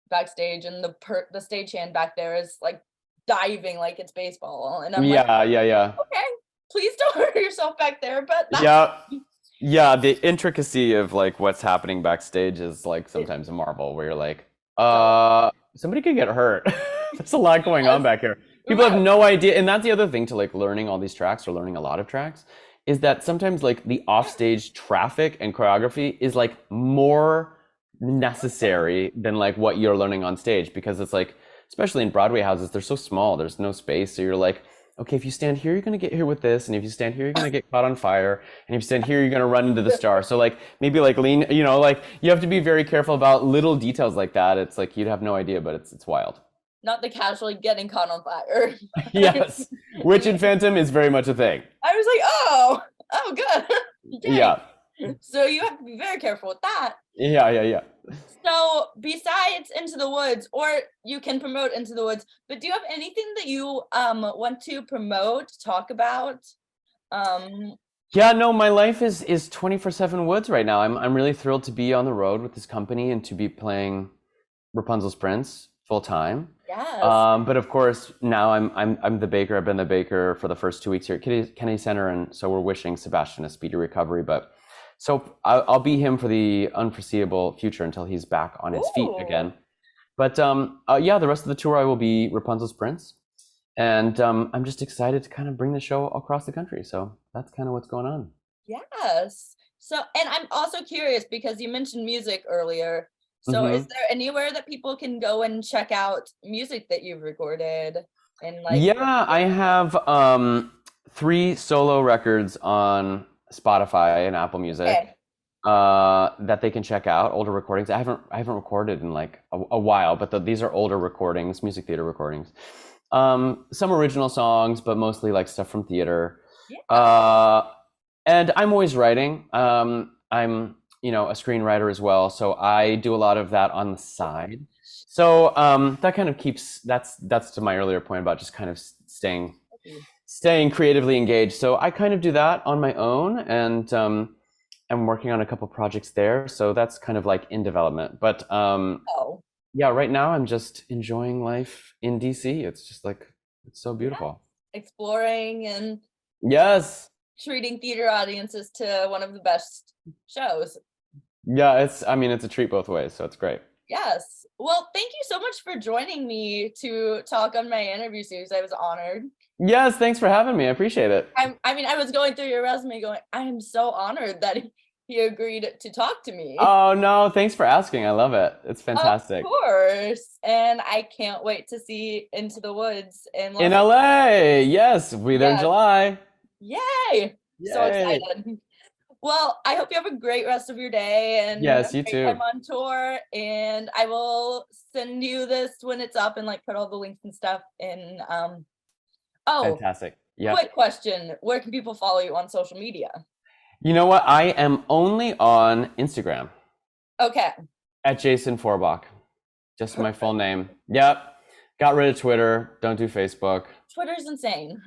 backstage, and the stagehand back there is like diving like it's baseball, and I'm like, Yeah, yeah, yeah. okay, please don't hurt yourself back there, but that's Yeah. Yeah, the intricacy of like what's happening backstage is like it. sometimes a marvel where you're like, So somebody could get hurt. There's a lot going on yes, back here. People have right. no idea. And that's the other thing to like learning all these tracks or learning a lot of tracks is that sometimes like the offstage traffic and choreography is like more necessary than like what you're learning on stage because it's like, especially in Broadway houses, they're so small, there's no space. So you're like, okay, if you stand here, you're gonna get hit with this, and if you stand here, you're gonna get caught on fire, and if you stand here, you're gonna run into the star. So like maybe like lean, like you have to be very careful about little details like that. It's like you'd have no idea, but it's wild. Not the casually getting caught on fire. Yes, which in Phantom is very much a thing. I was like, oh, good. Yeah, Dang. So you have to be very careful with that. yeah, yeah, yeah. So besides Into the Woods, or you can promote Into the Woods, but do you have anything that you want to promote, talk about? Um, Yeah, no, my life is 24/7 Woods right now. I'm really thrilled to be on the road with this company and to be playing Rapunzel's Prince full time. yes. But of course, now I'm the baker. I've been the baker for the first 2 weeks here at Kennedy Center, and so we're wishing Sebastian a speedy recovery. But so I'll be him for the unforeseeable future until he's back on his feet Ooh, again. But yeah, the rest of the tour I will be Rapunzel's Prince, and I'm just excited to kind of bring the show across the country. So that's kind of what's going on. yes. So, and I'm also curious because you mentioned music earlier. So, is Hmm. there anywhere that people can go and check out music that you've recorded and like Yeah, I have 3 solo records on Spotify and Apple Music okay. that they can check out. Older recordings. I haven't recorded in like a while, but these are older recordings, music theater recordings. Some original songs, but mostly like stuff from theater. Yeah. Uh, and I'm always writing. I'm a screenwriter as well, so I do a lot of that on the side. So that kind of keeps that's to my earlier point about just kind of staying creatively engaged. So I kind of do that on my own, and I'm working on a couple projects there. So that's kind of like in development. But Oh, yeah, right now I'm just enjoying life in DC. It's just like it's so yeah. beautiful. Exploring and Yes. treating theater audiences to one of the best shows. Yeah, it's a treat both ways, so it's great. Yes. Well, thank you so much for joining me to talk on my interview series. I was honored. Yes, thanks for having me. I appreciate it. I mean, I was going through your resume going, I am so honored that he agreed to talk to me. Oh no, thanks for asking. I love it. It's Of fantastic. course. And I can't wait to see Into the Woods in In Los Angeles. LA. Yes, we'll be there in Yes. July. Yay. So Yay. excited. Well, I hope you have a great rest of your day and a Yes, you great time too. on tour. And I will send you this when it's up and like put all the links and stuff in. Oh, Fantastic. Yep. quick question. Where can people follow you on social media? You know what? I am only on Instagram Okay. at Jason Forbach. Just my full name. Yep. Got rid of Twitter. Don't do Facebook. Twitter's insane.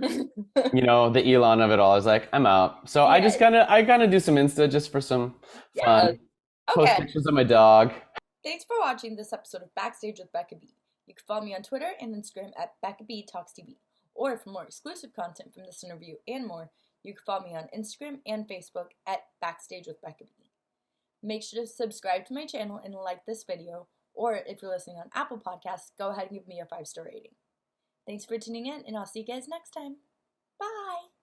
The Elon of it all. I was like, I'm out. So I Yeah. just I kind of do some Insta just for some Yeah. fun. Post Okay. pictures of my dog. Thanks for watching this episode of Backstage with Becca B. You can follow me on Twitter and Instagram at Becca B Talks TV. Or for more exclusive content from this interview and more, you can follow me on Instagram and Facebook at Backstage with Becca B. Make sure to subscribe to my channel and like this video, or if you're listening on Apple Podcasts, go ahead and give me a 5-star rating. Thanks for tuning in, and I'll see you guys next time. Bye!